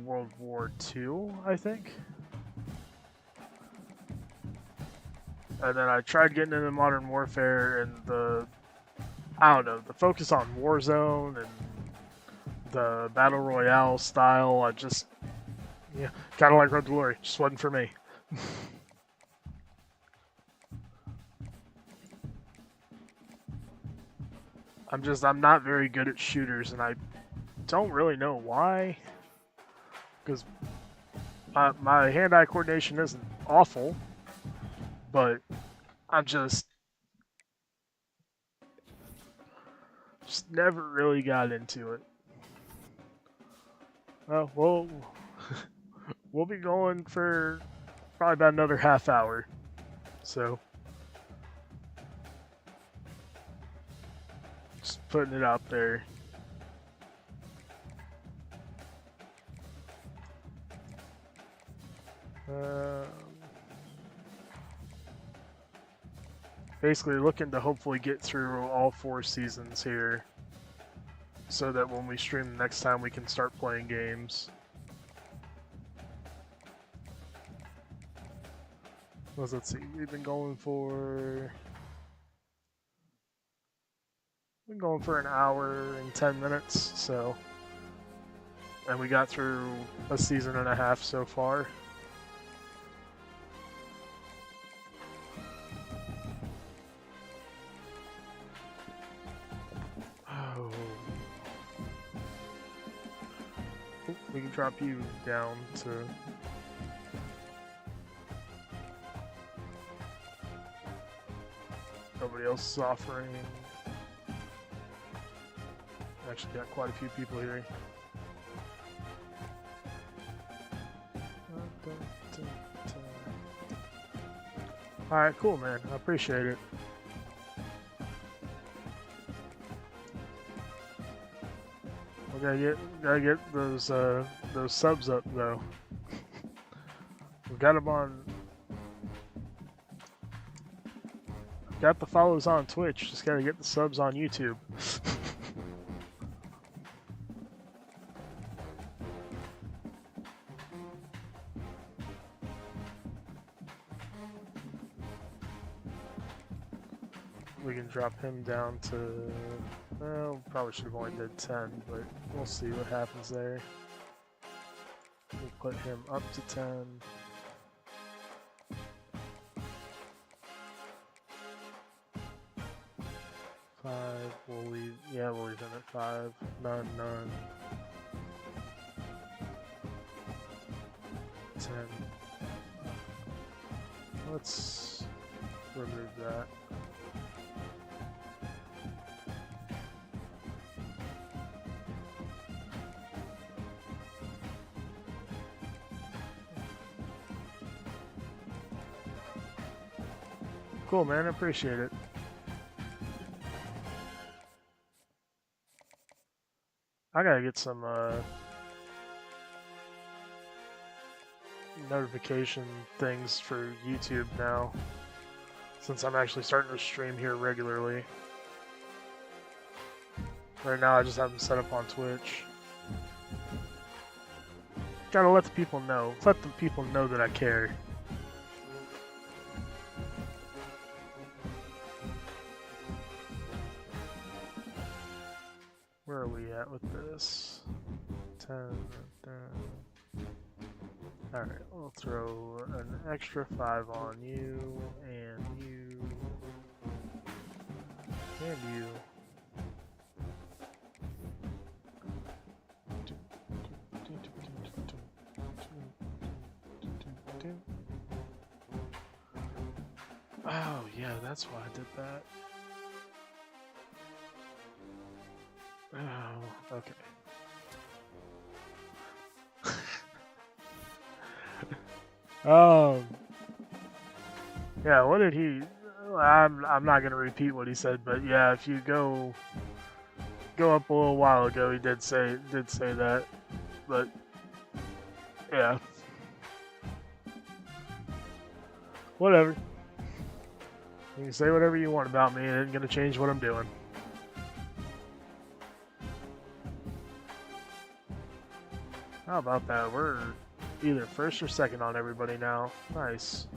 World War II, I think. And then I tried getting into Modern Warfare and I don't know, the focus on Warzone and the Battle Royale style, yeah, kind of like Road to Glory, just wasn't for me. I'm not very good at shooters, and I don't really know why. Because my hand-eye coordination isn't awful, but I'm just never really got into it. Well, we'll be going for probably about another half hour, so just putting it out there. Basically looking to hopefully get through all 4 seasons here, so that when we stream the next time we can start playing games. Let's see, we've been going for an hour and 10 minutes, so, and we got through a season and a half so far. Oh. We can drop you down to... Nobody else is offering. Actually got quite a few people here. Alright, cool, man. I appreciate it. We gotta get those subs up though. We've got them on. Got the follows on Twitch. Just gotta get the subs on YouTube. We can drop him down to, well, probably should have only did 10, but we'll see what happens there. We'll put him up to 10. 5, we'll leave, yeah, we'll leave him at 5. None. 10. Let's remove that. Cool, man. I appreciate it. I gotta get some notification things for YouTube now, since I'm actually starting to stream here regularly. Right now I just have them set up on Twitch. Gotta let the people know. Let the people know that I care. Where are we at with this? 10. Alright, we'll throw an extra 5 on you, and you, and you. Oh, yeah, that's why I did that. Oh, okay. Yeah, what did he... I'm not gonna repeat what he said, but yeah, if you go up a little while ago, he did say that, but yeah. Whatever. You can say whatever you want about me, it ain't gonna change what I'm doing. How about that? We're either first or second on everybody now. Nice.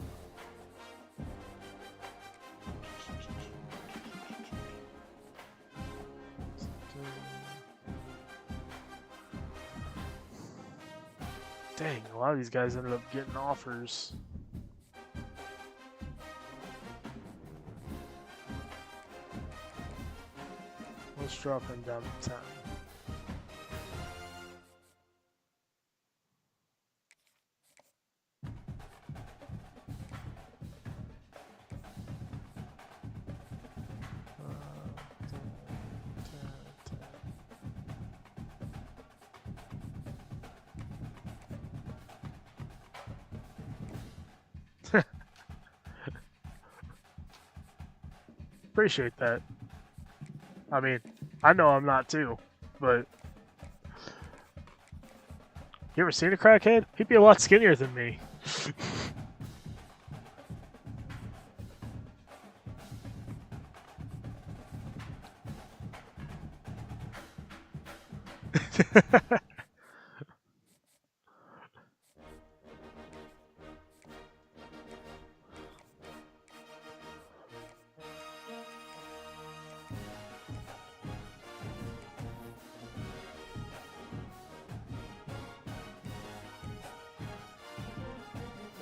Dang, a lot of these guys ended up getting offers. Let's drop him down to 10. Appreciate that. I mean, I know I'm not too, but you ever seen a crackhead? He'd be a lot skinnier than me.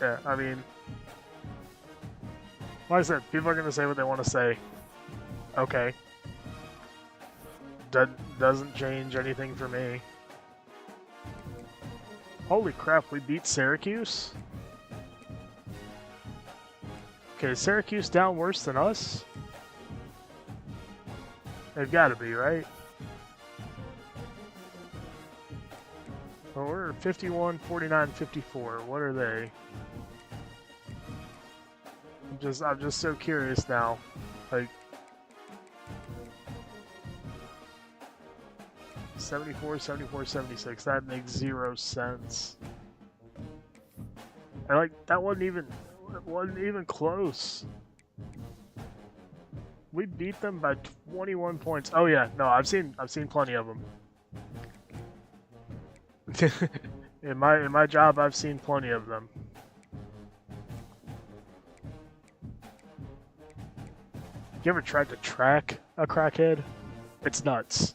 Yeah, I mean, like I said, people are going to say what they want to say. Okay. Doesn't change anything for me. Holy crap, we beat Syracuse? Okay, is Syracuse down worse than us? They've got to be, right? Well, we're 51, 49, 54. What are they? I'm just so curious now. Like 74, 74, 76. That makes 0 sense. And like that wasn't even close. We beat them by 21 points. Oh yeah, no, I've seen plenty of them. in my job, I've seen plenty of them. You ever tried to track a crackhead? It's nuts.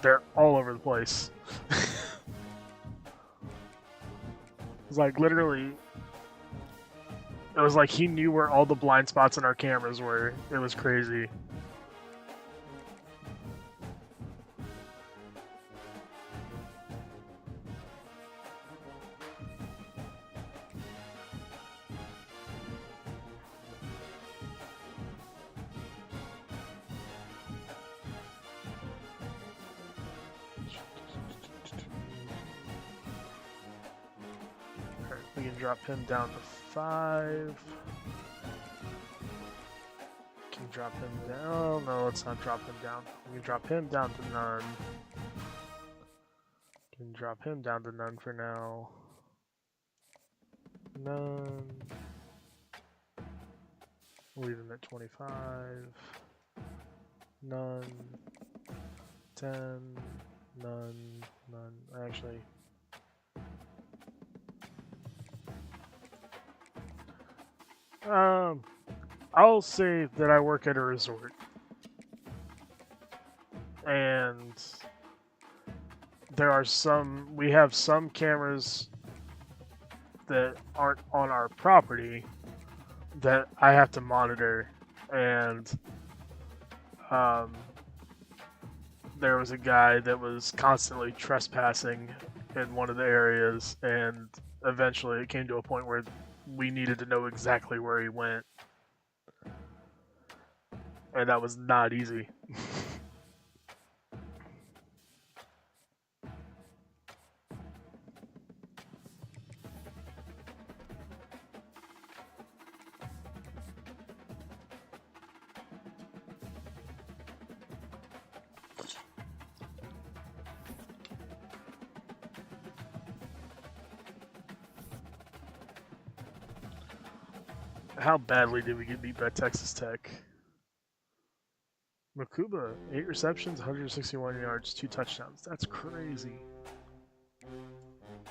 They're all over the place. It's like literally, it was like he knew where all the blind spots in our cameras were. It was crazy. We can drop him down to 5. Can drop him down. Oh, no, let's not drop him down. We can drop him down to none. Can drop him down to none for now. None. Leave him at 25. None. 10. None. None. Actually. I'll say that I work at a resort. And we have some cameras that aren't on our property that I have to monitor. And there was a guy that was constantly trespassing in one of the areas, and eventually it came to a point where we needed to know exactly where he went. And that was not easy. How badly did we get beat by Texas Tech? Makuba, 8 receptions, 161 yards, 2 touchdowns. That's crazy.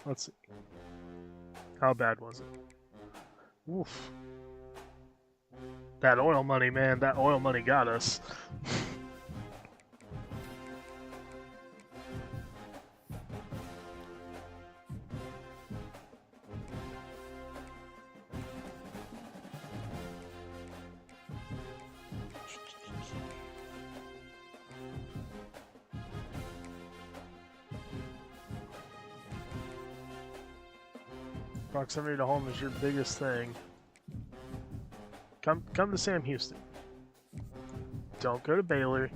Let's see. How bad was it? Oof. That oil money, man. That oil money got us. Proximity to home is your biggest thing. Come to Sam Houston. Don't go to Baylor.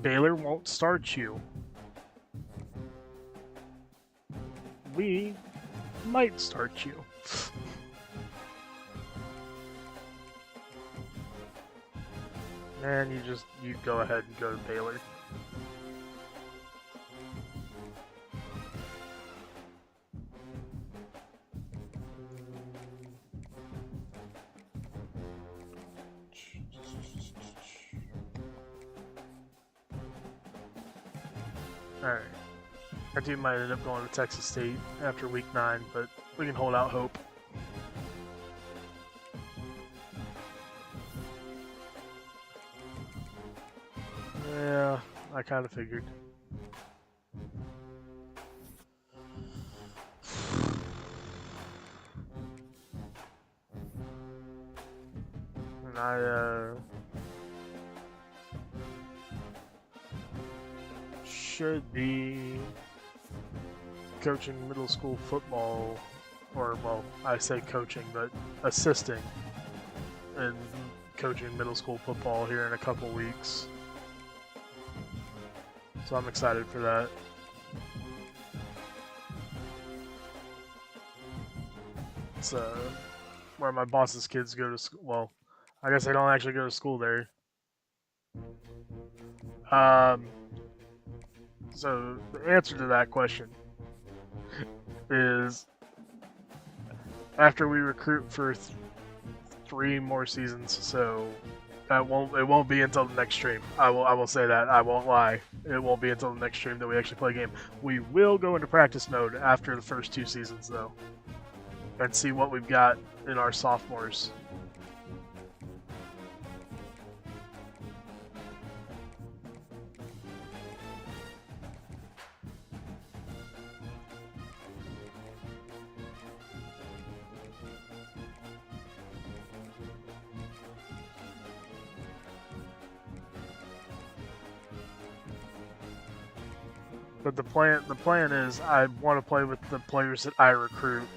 Baylor won't start you. We might start you. And you go ahead and go to Baylor. Alright. Our team might end up going to Texas State after week 9, but we can hold out hope. Yeah, I kind of figured. And I should be coaching middle school football, or, well, I say coaching, but assisting in coaching middle school football here in a couple weeks. So I'm excited for that. It's where my boss's kids go to school. Well, I guess they don't actually go to school there. So the answer to that question is after we recruit for 3 more seasons, so it won't be until the next stream. I will say that. I won't lie. It won't be until the next stream that we actually play a game. We will go into practice mode after the first 2 seasons, though, and see what we've got in our sophomores. But the plan is I want to play with the players that I recruit,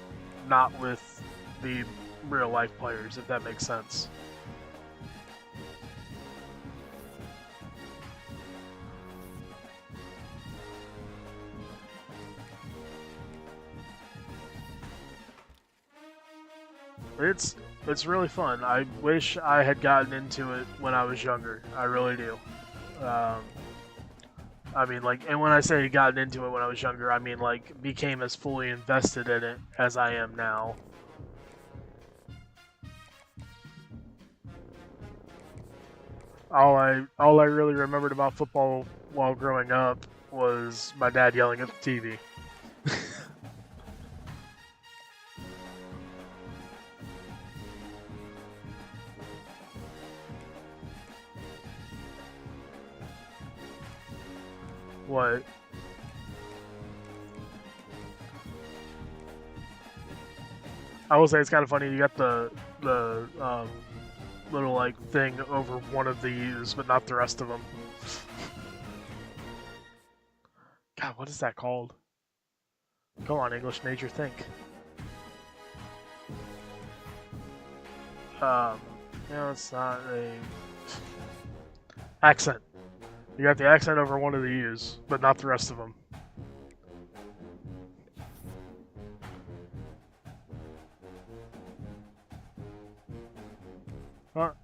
not with the real life players, if that makes sense. It's really fun. I wish I had gotten into it when I was younger. I really do. I mean, like, and when I say gotten into it when I was younger, I mean, like, became as fully invested in it as I am now. All I really remembered about football while growing up was my dad yelling at the TV. What? I will say it's kind of funny. You got the little like thing over one of the U's, but not the rest of them. God, what is that called? Go on, English major, think. No, it's not a accent. You got the accent over one of the U's, but not the rest of them.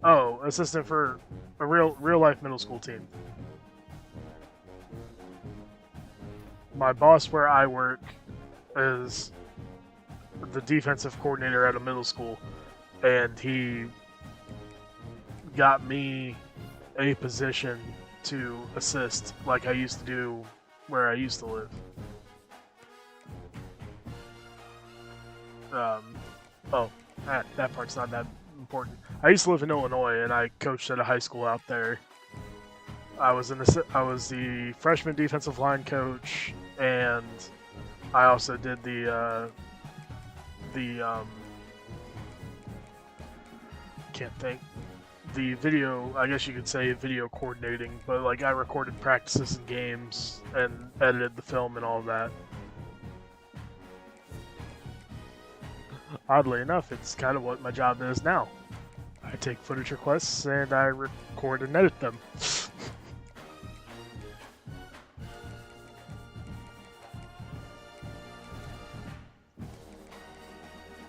Oh, assistant for a real life middle school team. My boss where I work is the defensive coordinator at a middle school, and he got me a position to assist like I used to do where I used to live. That part's not that important. I used to live in Illinois, and I coached at a high school out there. I was the freshman defensive line coach, and I also did can't think. The video, I guess you could say video coordinating, but like I recorded practices and games and edited the film and all of that. Oddly enough, it's kind of what my job is now. I take footage requests and I record and edit them.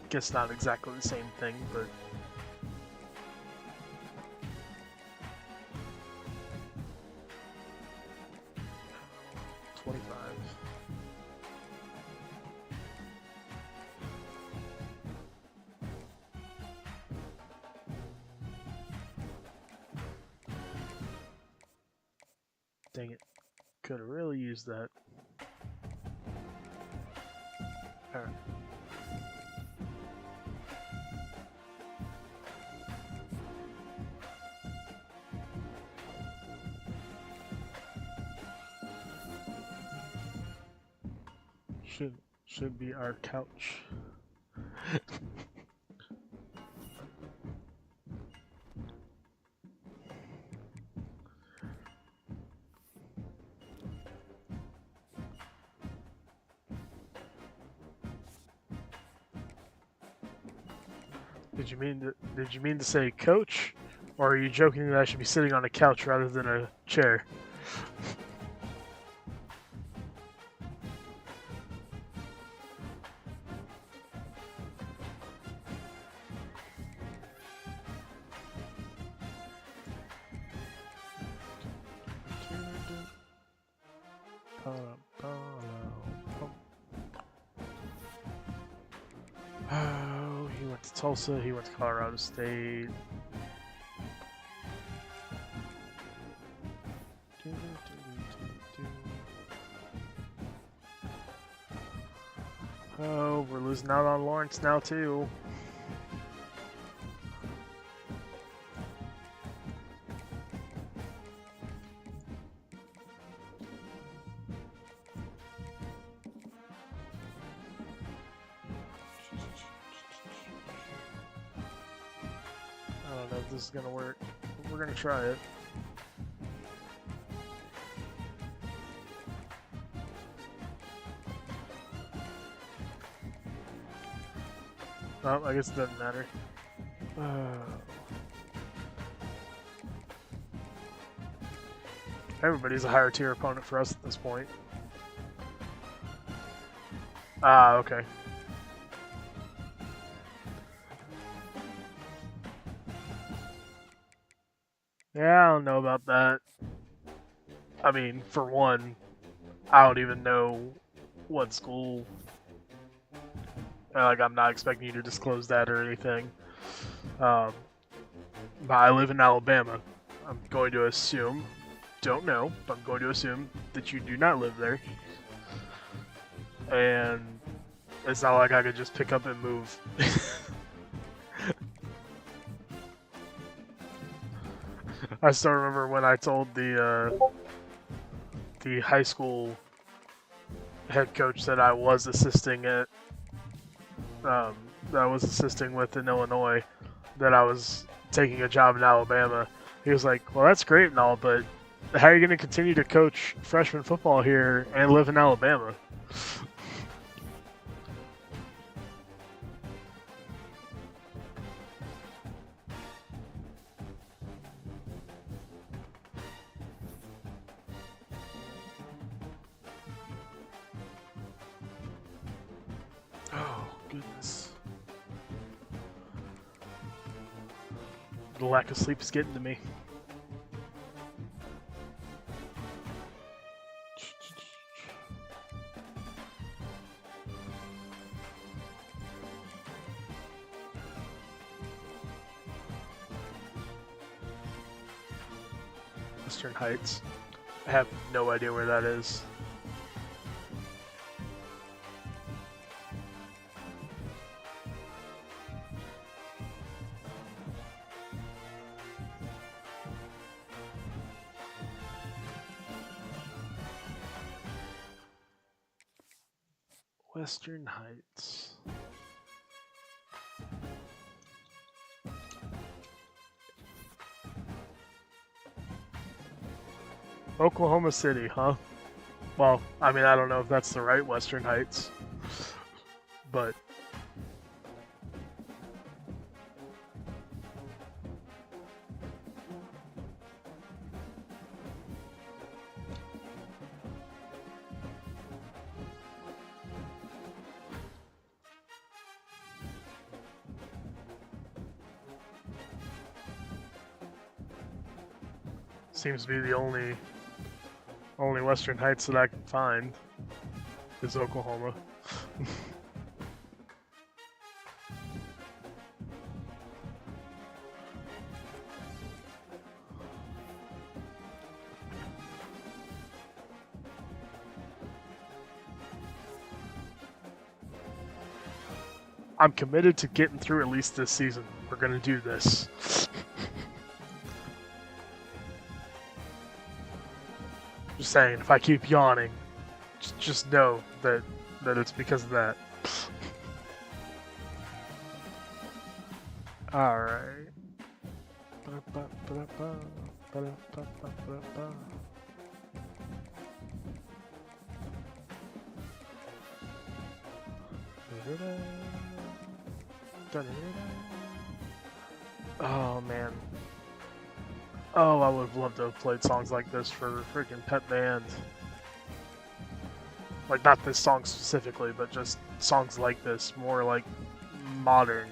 Guess not exactly the same thing, but... Dang it. Could have really used that. Alright. Should be our couch. Did you mean to say coach, or are you joking that I should be sitting on a couch rather than a chair? Oh, he went to Tulsa, he went to Colorado State. Oh, we're losing out on Lawrence now too. I don't know if this is gonna work, but we're gonna try it. Oh, I guess it doesn't matter. Everybody's a higher tier opponent for us at this point. Ah, okay. Yeah, I don't know about that. I mean, for one, I don't even know what school. Like, I'm not expecting you to disclose that or anything. But I live in Alabama. I'm going to assume, don't know, but I'm going to assume that you do not live there. And it's not like I could just pick up and move. I still remember when I told the high school head coach that I was assisting at that I was assisting with in Illinois, that I was taking a job in Alabama. He was like, well, that's great and all, but how are you going to continue to coach freshman football here and live in Alabama? Oh, goodness. The lack of sleep is getting to me. Western Heights. I have no idea where that is. Western Heights. Oklahoma City, huh? Well, I mean, I don't know if that's the right Western Heights, but Seems to be the only Western Heights that I can find is Oklahoma. I'm committed to getting through at least this season. We're gonna do this. Just saying, if I keep yawning, just know that it's because of that. Alright. Oh man. Oh, I would have loved to have played songs like this for freaking Pet Band. Like, not this song specifically, but just songs like this, more like modern.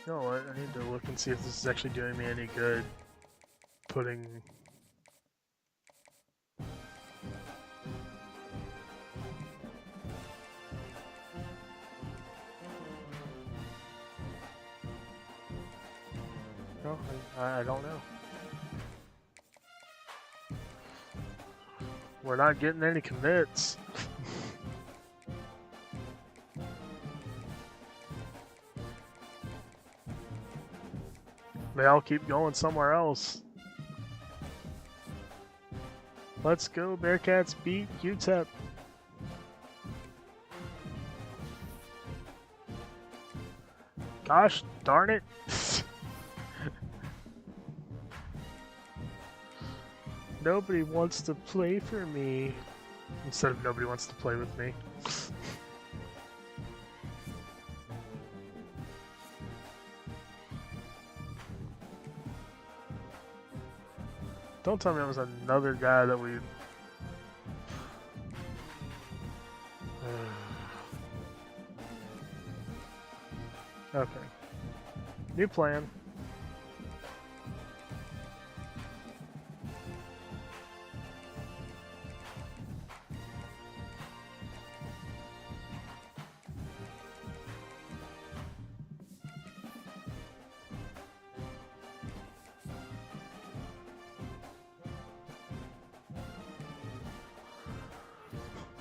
You know what? I need to look and see if this is actually doing me any good. Putting... No, I don't know. We're not getting any commits. They all keep going somewhere else. Let's go, Bearcats beat UTEP. Gosh darn it. Nobody wants to play for me. Instead of nobody wants to play with me. Don't tell me it was another guy that we... Okay. New plan.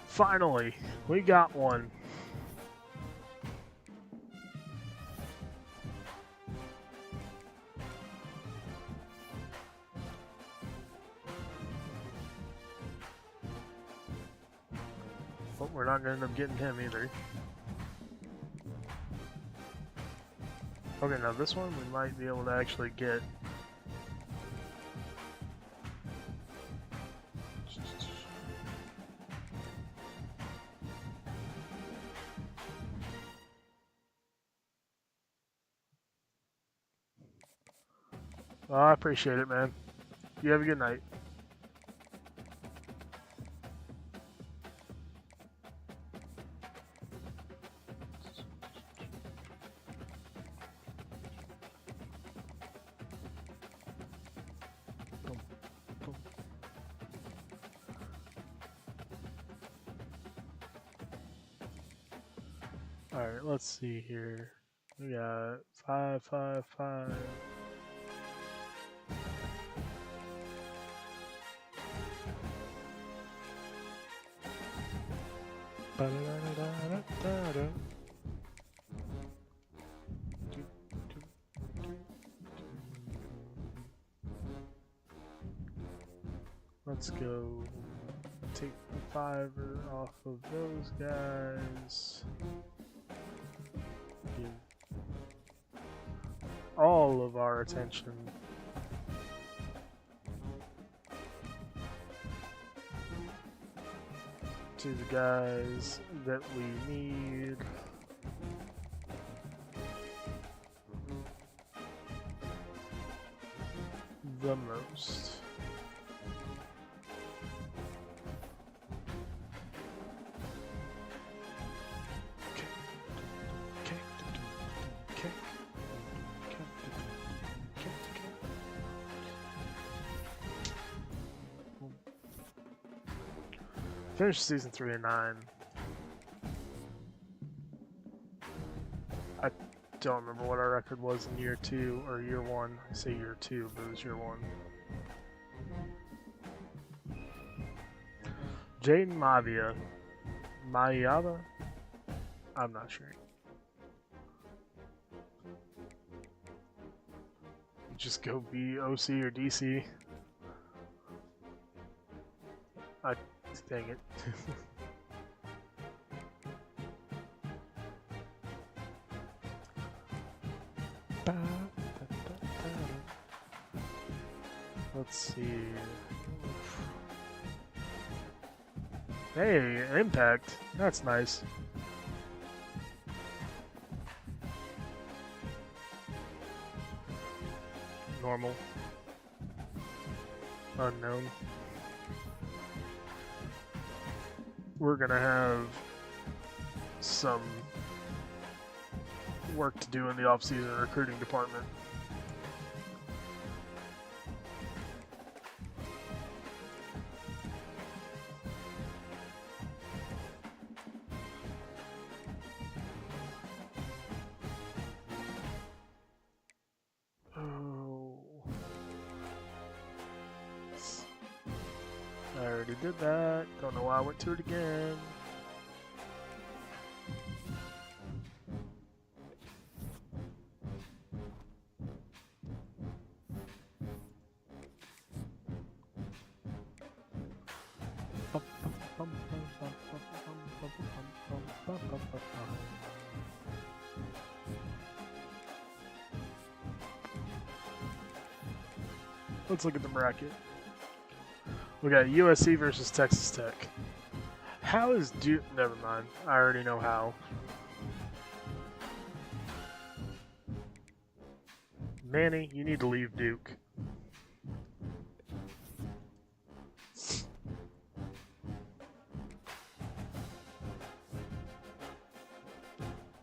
Finally, we got one. But we're not going to end up getting him either. Okay, now this one we might be able to actually get. Oh, I appreciate it, man. You have a good night. Alright, let's see here. We got 5, 5, 5. Let's go take the fiver off of those guys. Give all of our attention to the guys that we need. the most. Finished season 3 and 9. I don't remember what our record was in year 2 or year 1. I say year 2, but it was year 1. Jaden Mayava? I'm not sure. Just go be OC or DC. Dang it. Let's see. Hey, impact. That's nice. Normal. Unknown. We're gonna have some work to do in the off-season recruiting department. I already did that. Don't know why I went to it again. Let's look at the bracket. We got USC versus Texas Tech. How is Duke? Never mind. I already know how. Manny, you need to leave Duke.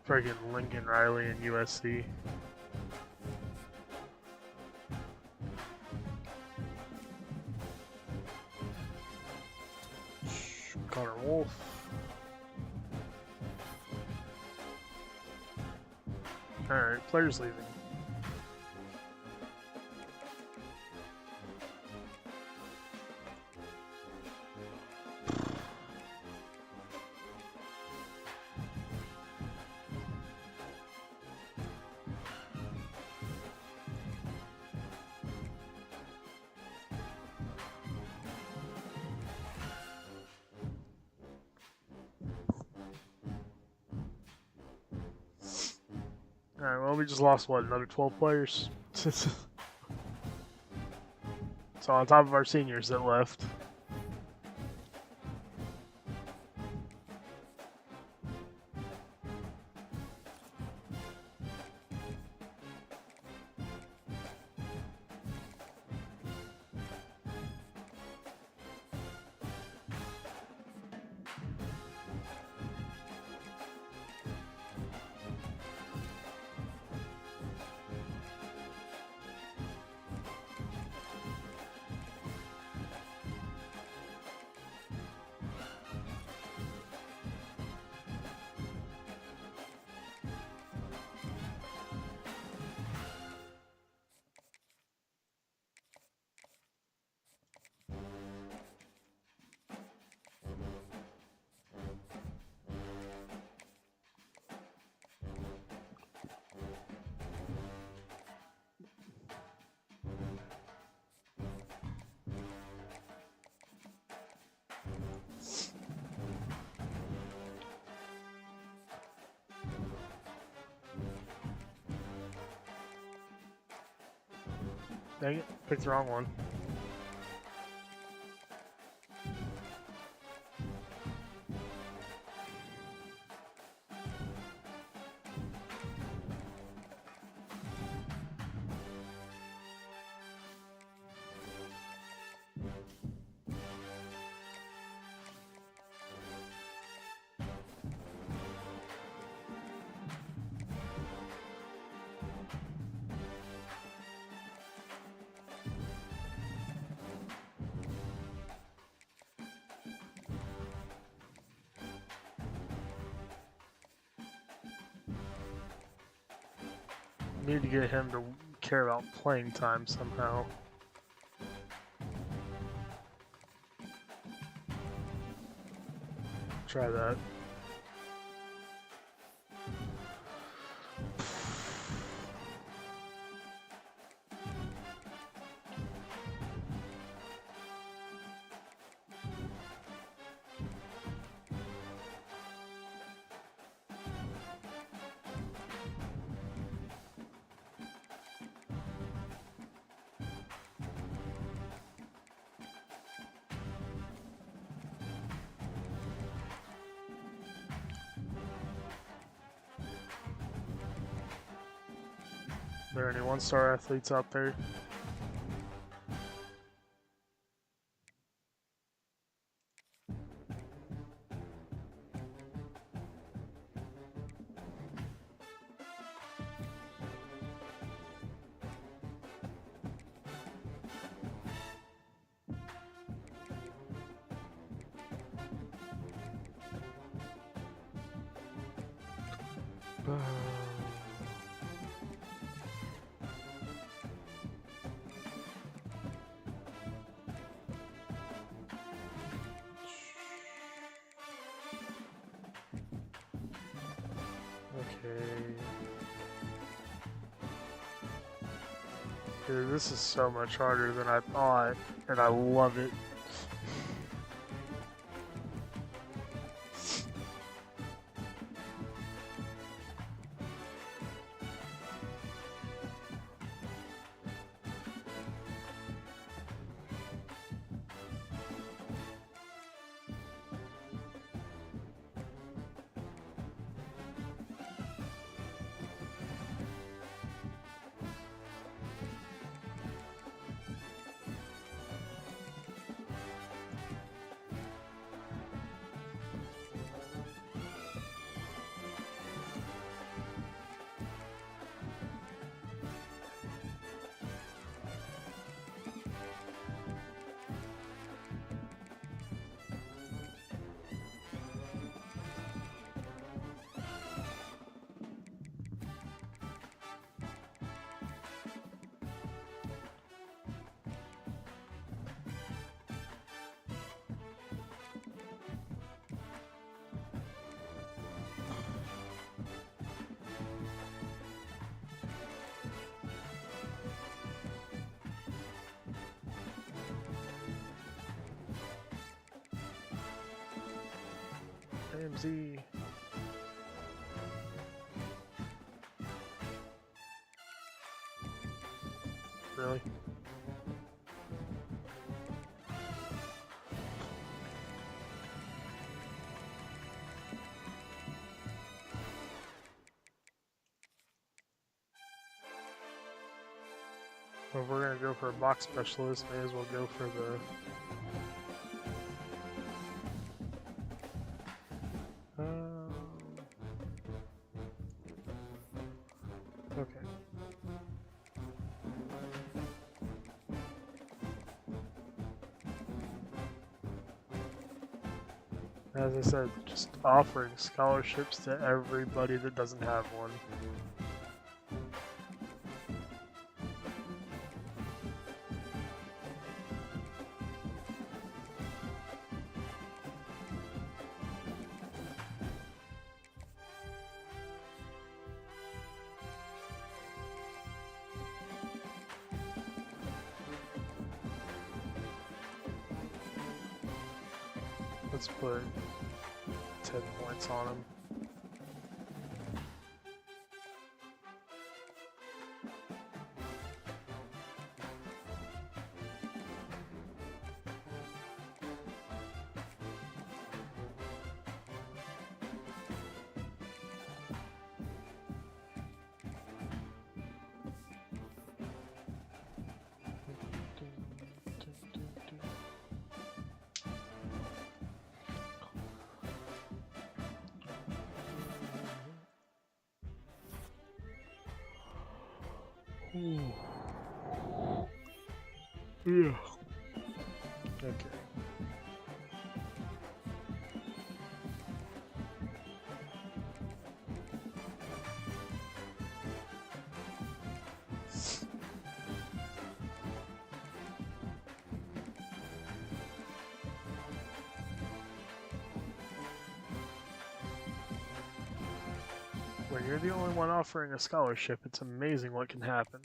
Friggin' Lincoln Riley and USC. Connor Wolf. Alright, players leaving. Alright, well, we just lost, what, another 12 players? So on top of our seniors that left. Dang it, picked the wrong one. need to get him to care about playing time somehow. Try that. Are there any one-star athletes out there? Okay. Dude, this is so much harder than I thought, and I love it. AMZ. Really? Well, if we're gonna go for a box specialist, may as well go for the okay. As I said, just offering scholarships to everybody that doesn't have one. Let's put 10 points on him. Ooh. Yeah. Okay. When you're the only one offering a scholarship, it's amazing what can happen.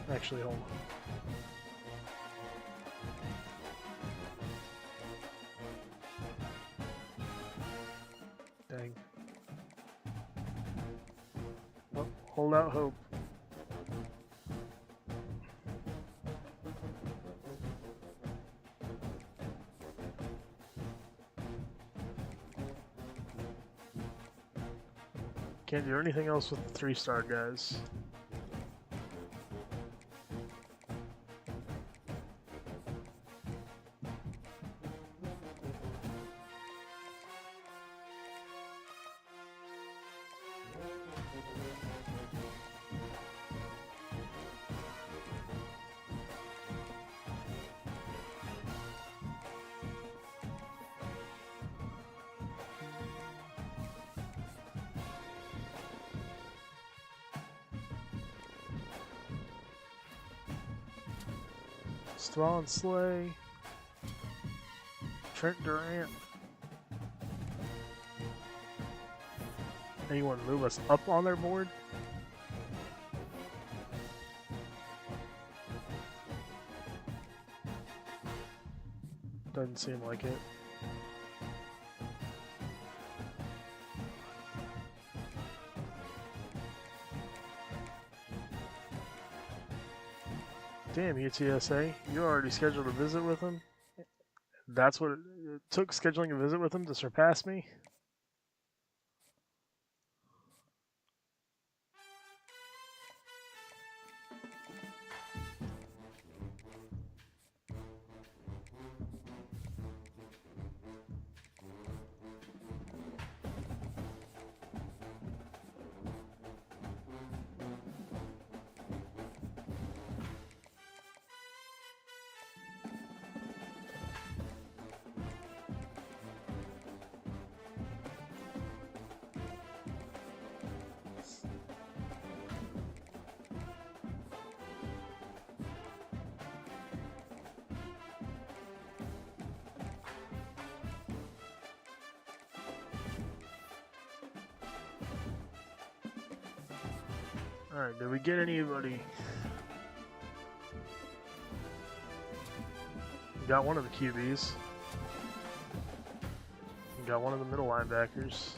Actually, hold on. Dang. Oh, hold out hope. Can't do anything else with the 3-star guys. Swan Slay, Trent Durant. Anyone move us up on their board? Doesn't seem like it. Damn, UTSA, you already scheduled a visit with him? That's what it took, scheduling a visit with him to surpass me? Alright, did we get anybody? We got one of the QBs. We got one of the middle linebackers.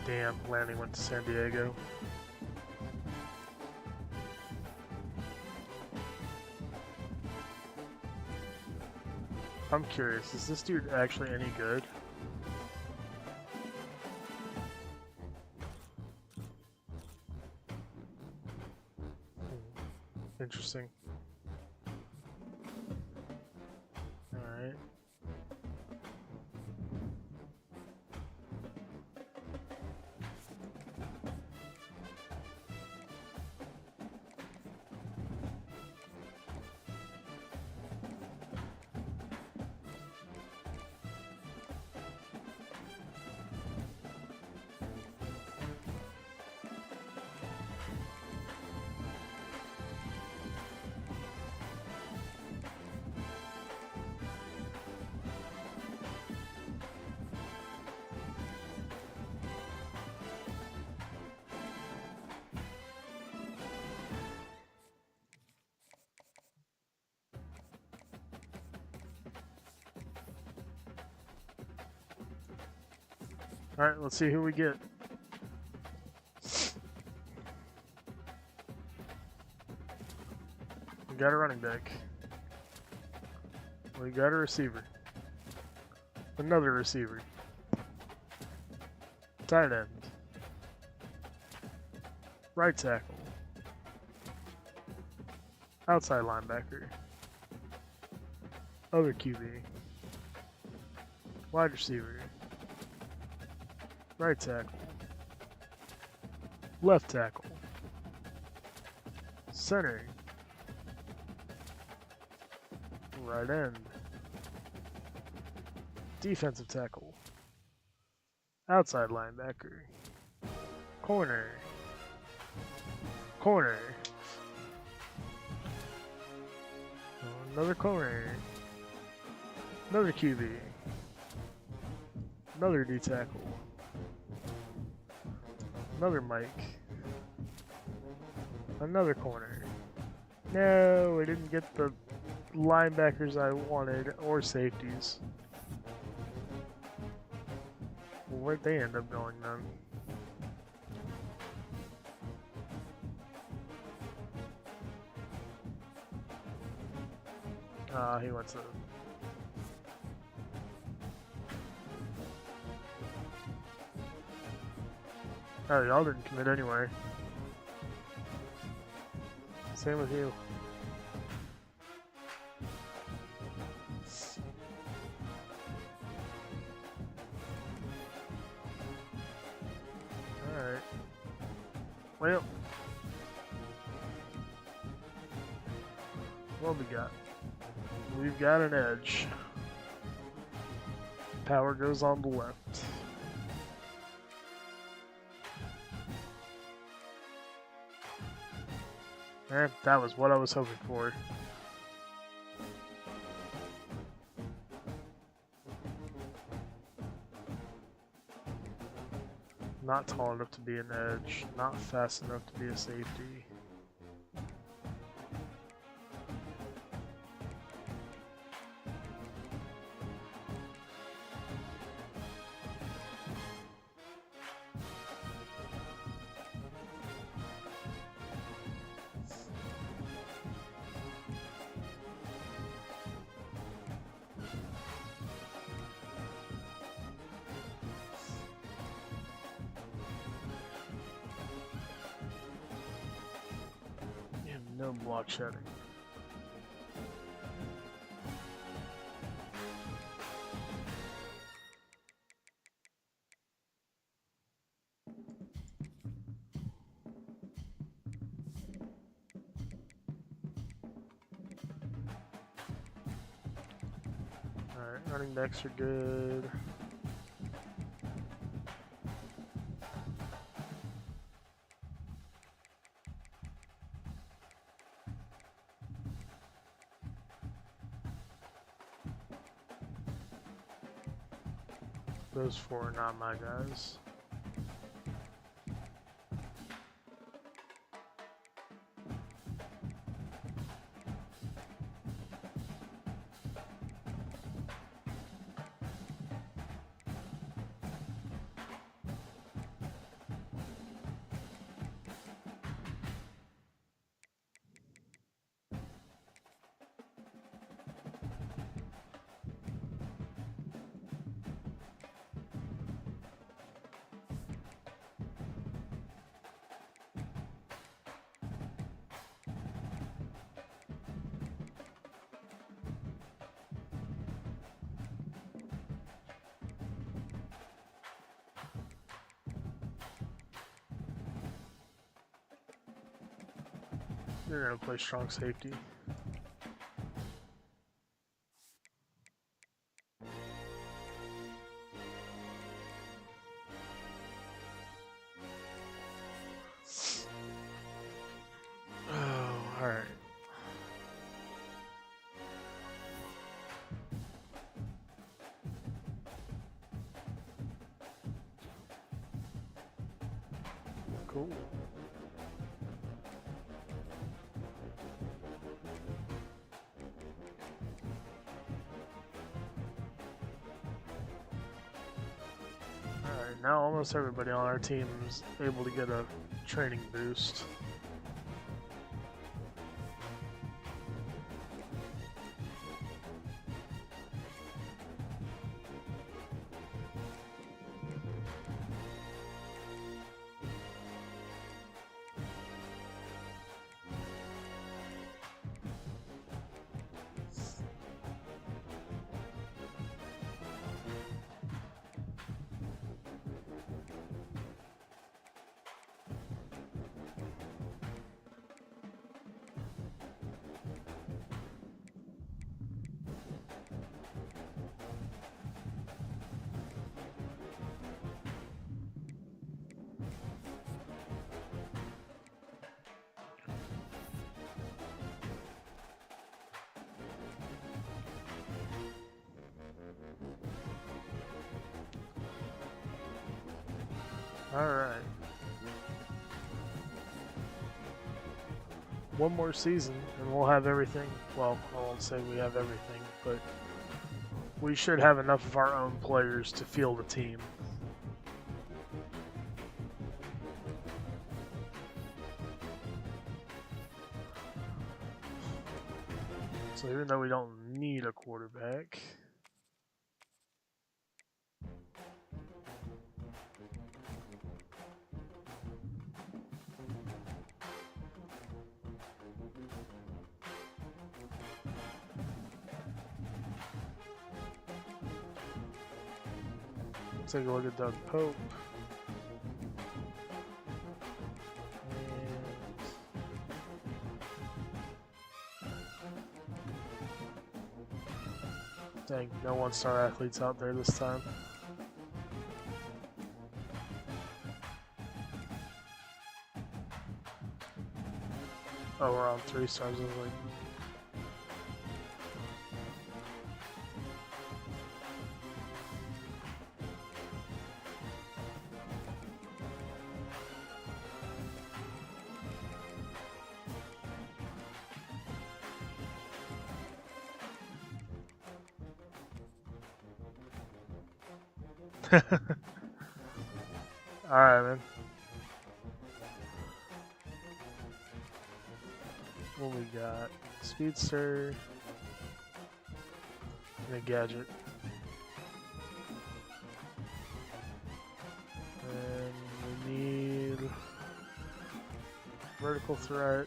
Damn, Lanning went to San Diego. I'm curious, is this dude actually any good? Interesting. Alright. Alright, let's see who we get. We got a running back. We got a receiver. Another receiver. Tight end. Right tackle. Outside linebacker. Other QB. Wide receiver. Right tackle. Left tackle. Center. Right end. Defensive tackle. Outside linebacker. Corner. Corner. Another corner. Another QB. Another D tackle. Another Mike. Another corner. No, I didn't get the linebackers I wanted or safeties. Well, where'd they end up going then? He went to... Oh, y'all didn't commit anyway. Same with you. Alright. Well. What we got? We've got an edge. Power goes on the left. That was what I was hoping for. Not tall enough to be an edge, not fast enough to be a safety. No block shedding. Alright, running backs are good. Those four are not my guys. You're gonna play strong safety. Oh, alright. Cool. Alright, now almost everybody on our team is able to get a training boost. Alright. One more season and we'll have everything. Well, I won't say we have everything, but we should have enough of our own players to field a team. So even though we don't need a quarterback, take a look at Doug Pope. Dang, no one-star athletes out there this time. Oh, we're on 3 stars, I was like... Alright, man. What we got? Speedster. And a gadget. And we need vertical threat.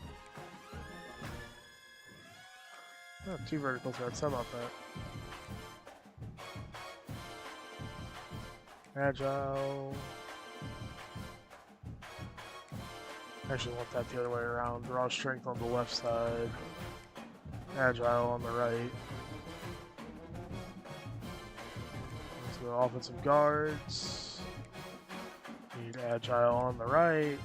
Oh, 2 vertical threats. How about that? Agile. Actually, I want that the other way around. Raw strength on the left side. Agile on the right. So the offensive guards. Need agile on the right.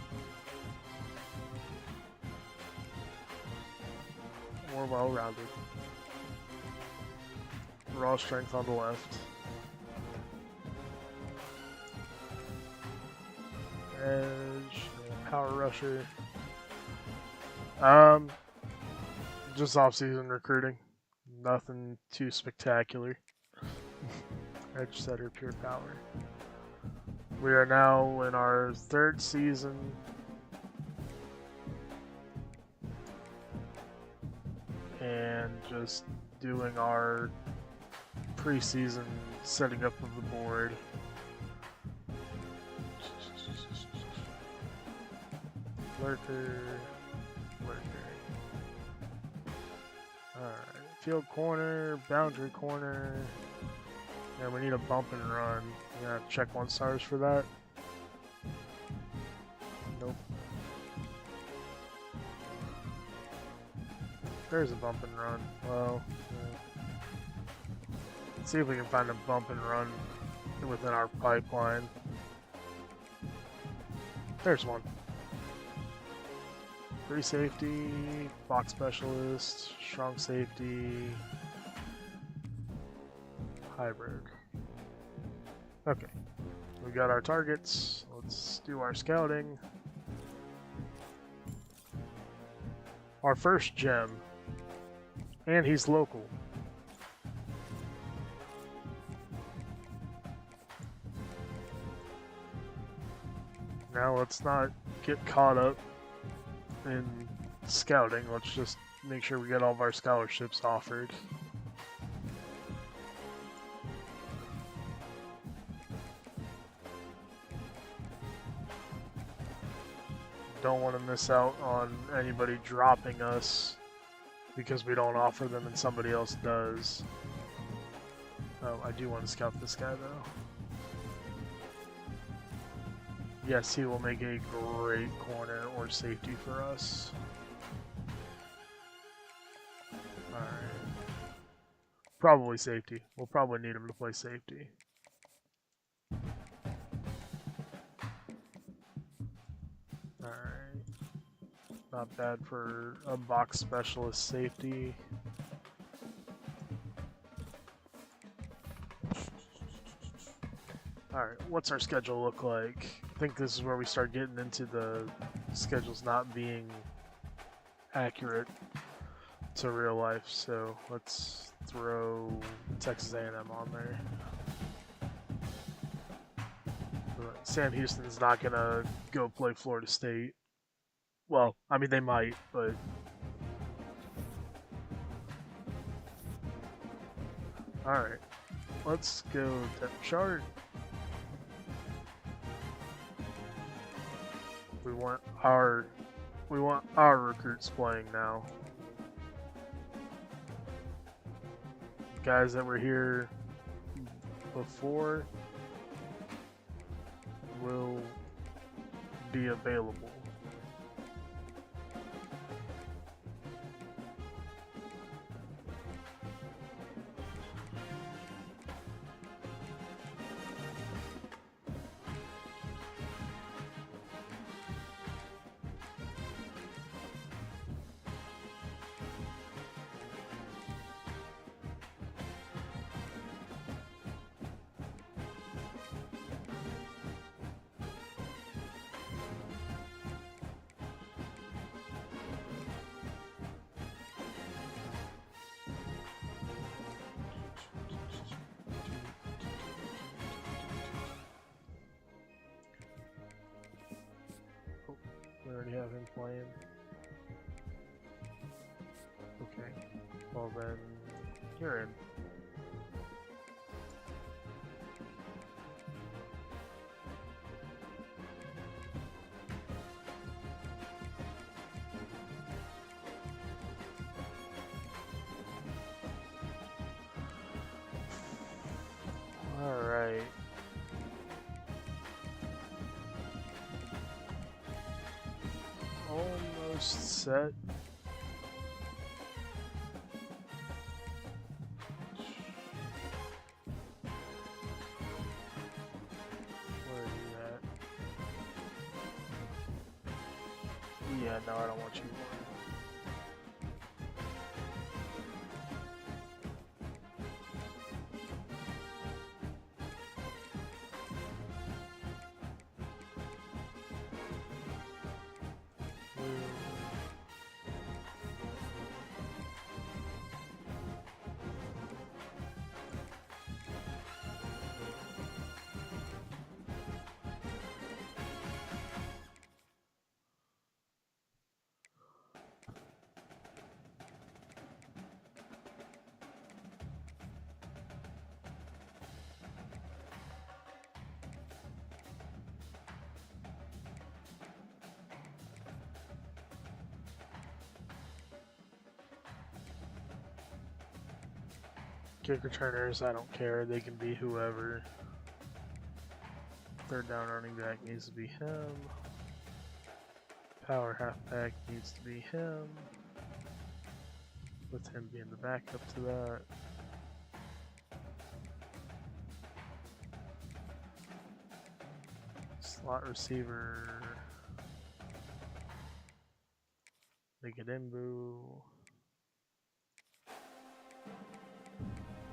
More well-rounded. Raw strength on the left. Edge, power rusher. Just off-season recruiting. Nothing too spectacular. Edge setter, pure power. We are now in our 3rd season. And just doing our preseason setting up of the board. Lurker. Alright, field corner, boundary corner. Yeah, we need a bump and run. You gotta check 1 stars for that. Nope. There's a bump and run. Well, yeah. Let's see if we can find a bump and run within our pipeline. There's one. Free safety, box specialist, strong safety, hybrid. Okay, we got our targets. Let's do our scouting. Our first gem, and he's local. Now let's not get caught up in scouting. Let's just make sure we get all of our scholarships offered. Don't want to miss out on anybody dropping us because we don't offer them and somebody else does. Oh, I do want to scout this guy though. Yes, he will make a great corner or safety for us. Alright. Probably safety. We'll probably need him to play safety. Alright. Not bad for a box specialist safety. Alright, what's our schedule look like? I think this is where we start getting into the schedules not being accurate to real life, so let's throw Texas A&M on there. Sam Houston's not gonna go play Florida State. Well, I mean they might, but alright. Let's go depth chart. We want our recruits playing now. Guys that were here before will be available. We already have him playing. Okay. Well then, you're in. Alright. Almost set. Where are you at? Yeah, no, I don't want you. Kick returners, I don't care. They can be whoever. Third down running back needs to be him. Power halfback needs to be him. With him being the backup to that. Slot receiver. Nikodimbu.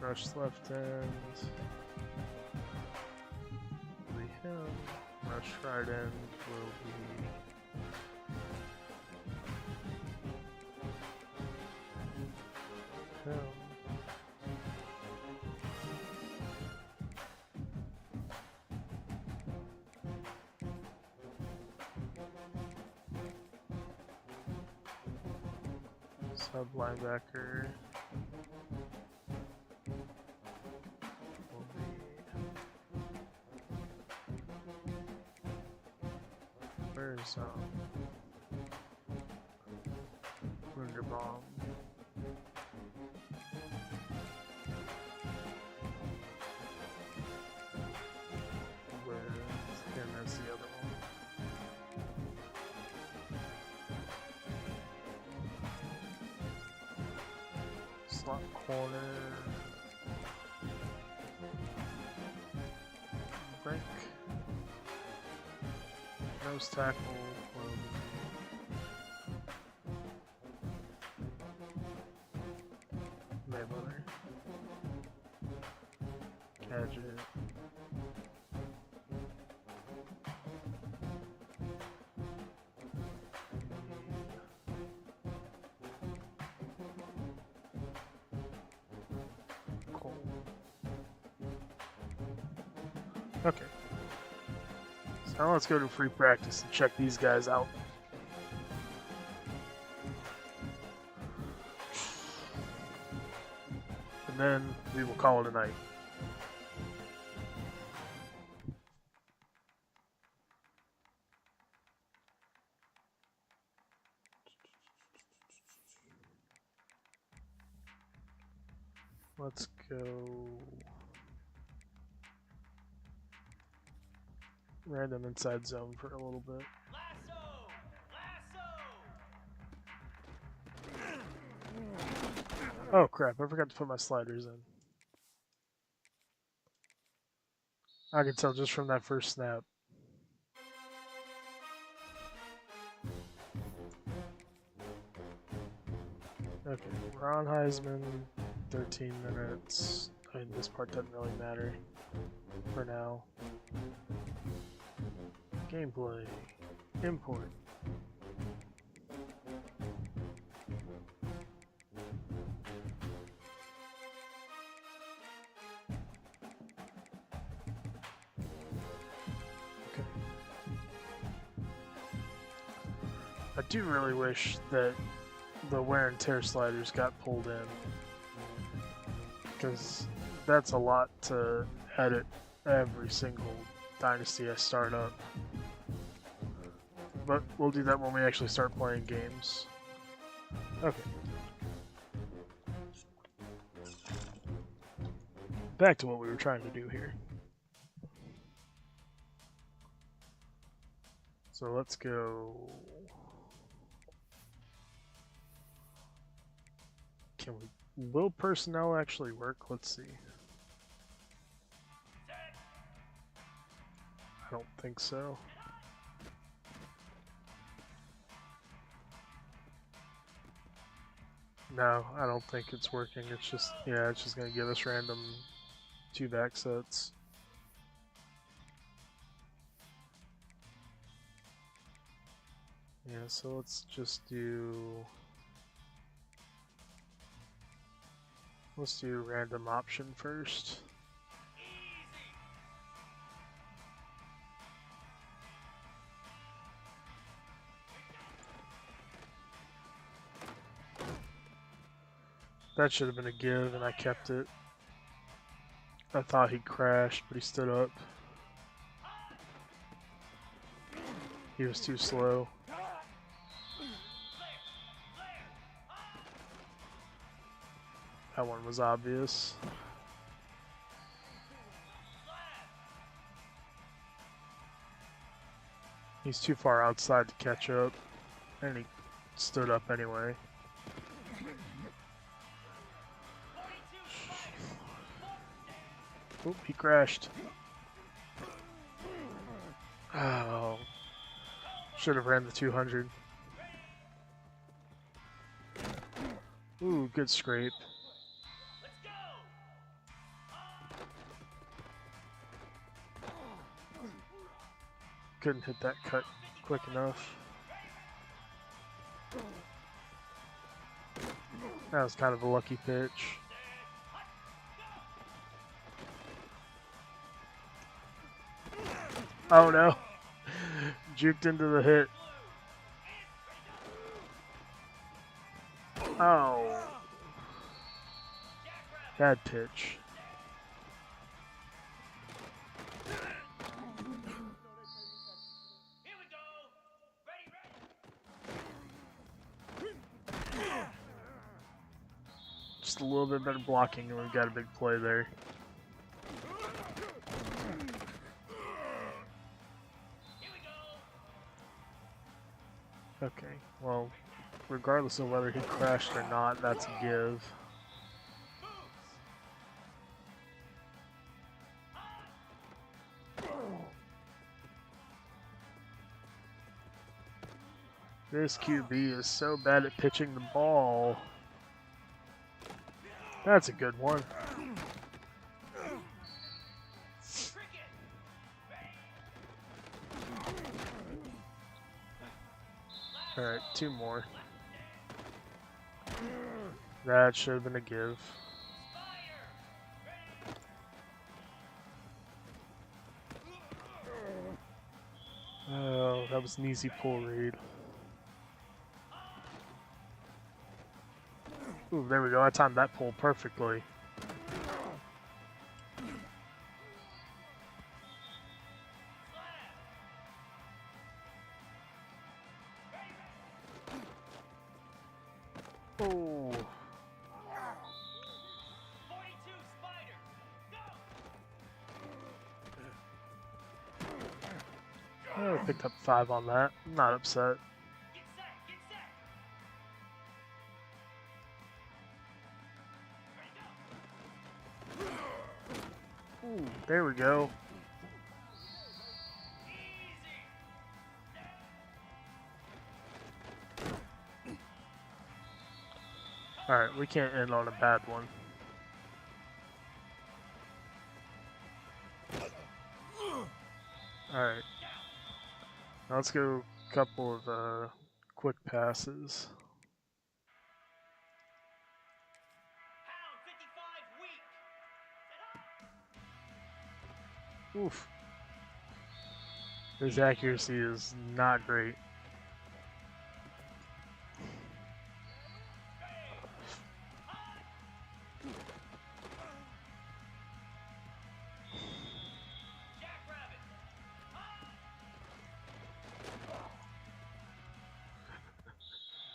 Rush left end. Will be him. Rush right end will be him. Sub linebacker. Where's Wunderbomb? And that's the other one. Slot corner. Break. Nose tackle from Mayweather. Gadget. Okay. So now let's go to free practice and check these guys out. And then we will call it a night. Let's go random inside zone for a little bit. Oh crap, I forgot to put my sliders in. I can tell just from that first snap. Okay, we're on Heisman, 13 minutes. I mean, this part doesn't really matter for now. Gameplay, import. Okay. I do really wish that the wear and tear sliders got pulled in, because that's a lot to edit every single dynasty I start up. But we'll do that when we actually start playing games. Okay. Back to what we were trying to do here. So let's go. Will personnel actually work? Let's see. I don't think so. No, I don't think it's working. It's just, yeah, it's just gonna give us random 2 back sets. Yeah, so let's just do... Let's do random option first. That should have been a give, and I kept it. I thought he crashed, but he stood up. He was too slow. That one was obvious. He's too far outside to catch up, and he stood up anyway. Oop, he crashed. Oh. Should have ran the 200. Ooh, good scrape. Couldn't hit that cut quick enough. That was kind of a lucky pitch. Oh no. Juked into the hit. Oh. Bad pitch. Just a little bit better blocking, and we've got a big play there. Okay, well, regardless of whether he crashed or not, that's a give. This QB is so bad at pitching the ball. That's a good one. Alright, 2 more. That should have been a give. was an easy pull read. Ooh, there we go. I timed that pull perfectly. Oh. I picked up 5 on that. I'm not upset. Ooh, there we go. Alright, we can't end on a bad one. Alright. Now let's go a couple of quick passes. Oof. His accuracy is not great.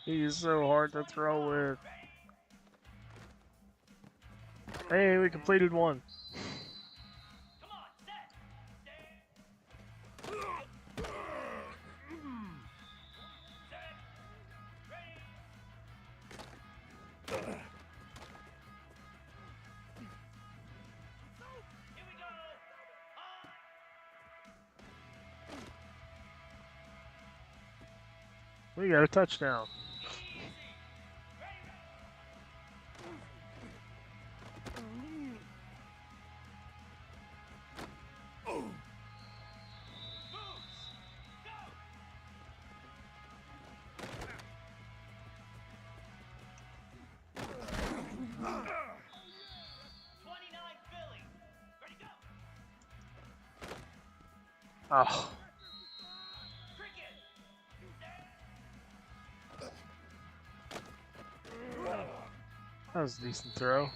He's so hard to throw with. Hey, we completed one. We got a touchdown. Oh. That was a decent throw.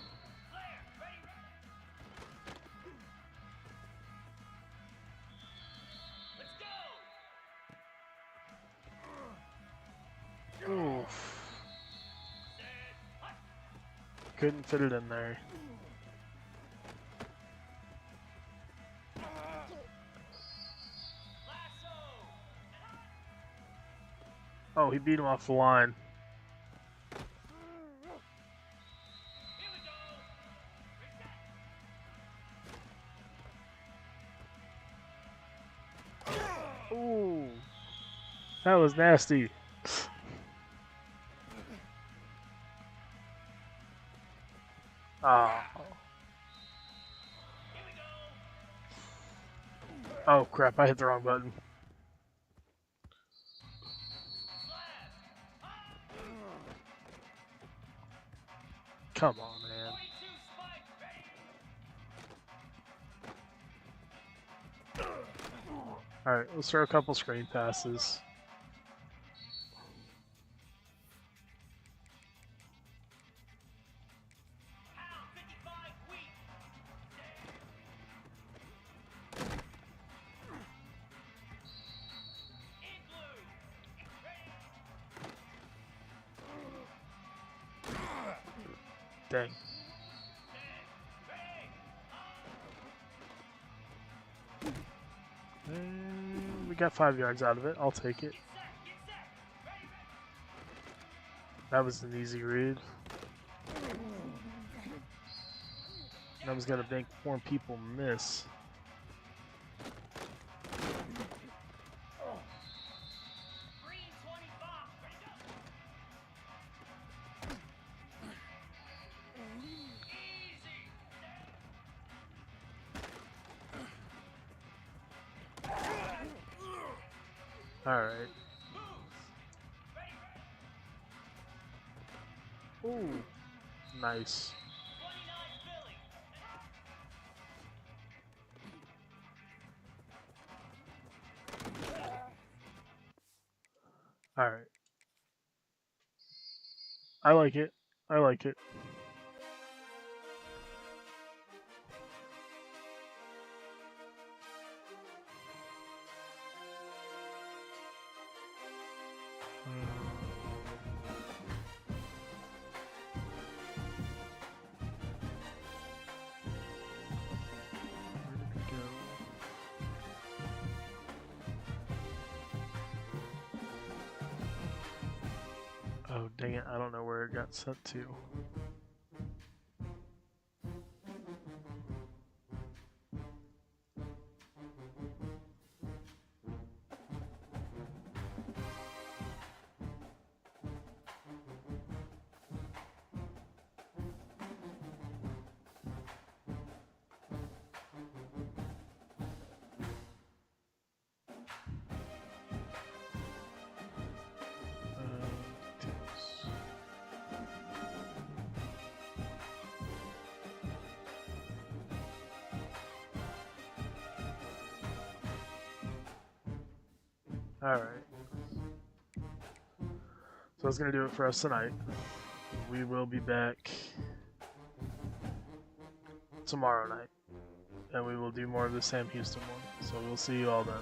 Oof. Couldn't fit it in there. Oh, he beat him off the line. Ooh. That was nasty. Oh. Oh crap, I hit the wrong button. Come on, man. Alright, let's throw a couple screen passes. Dang. And we got 5 yards out of it. I'll take it. That was an easy read. I was gonna make more people miss. Alright. Ooh. Nice. All right. I like it. I like it. Where did it go? Oh, dang it. I don't know where it got sent to. Details. Alright. So that's going to do it for us tonight. We will be back tomorrow night. And we will do more of the Sam Houston one. So we'll see you all then.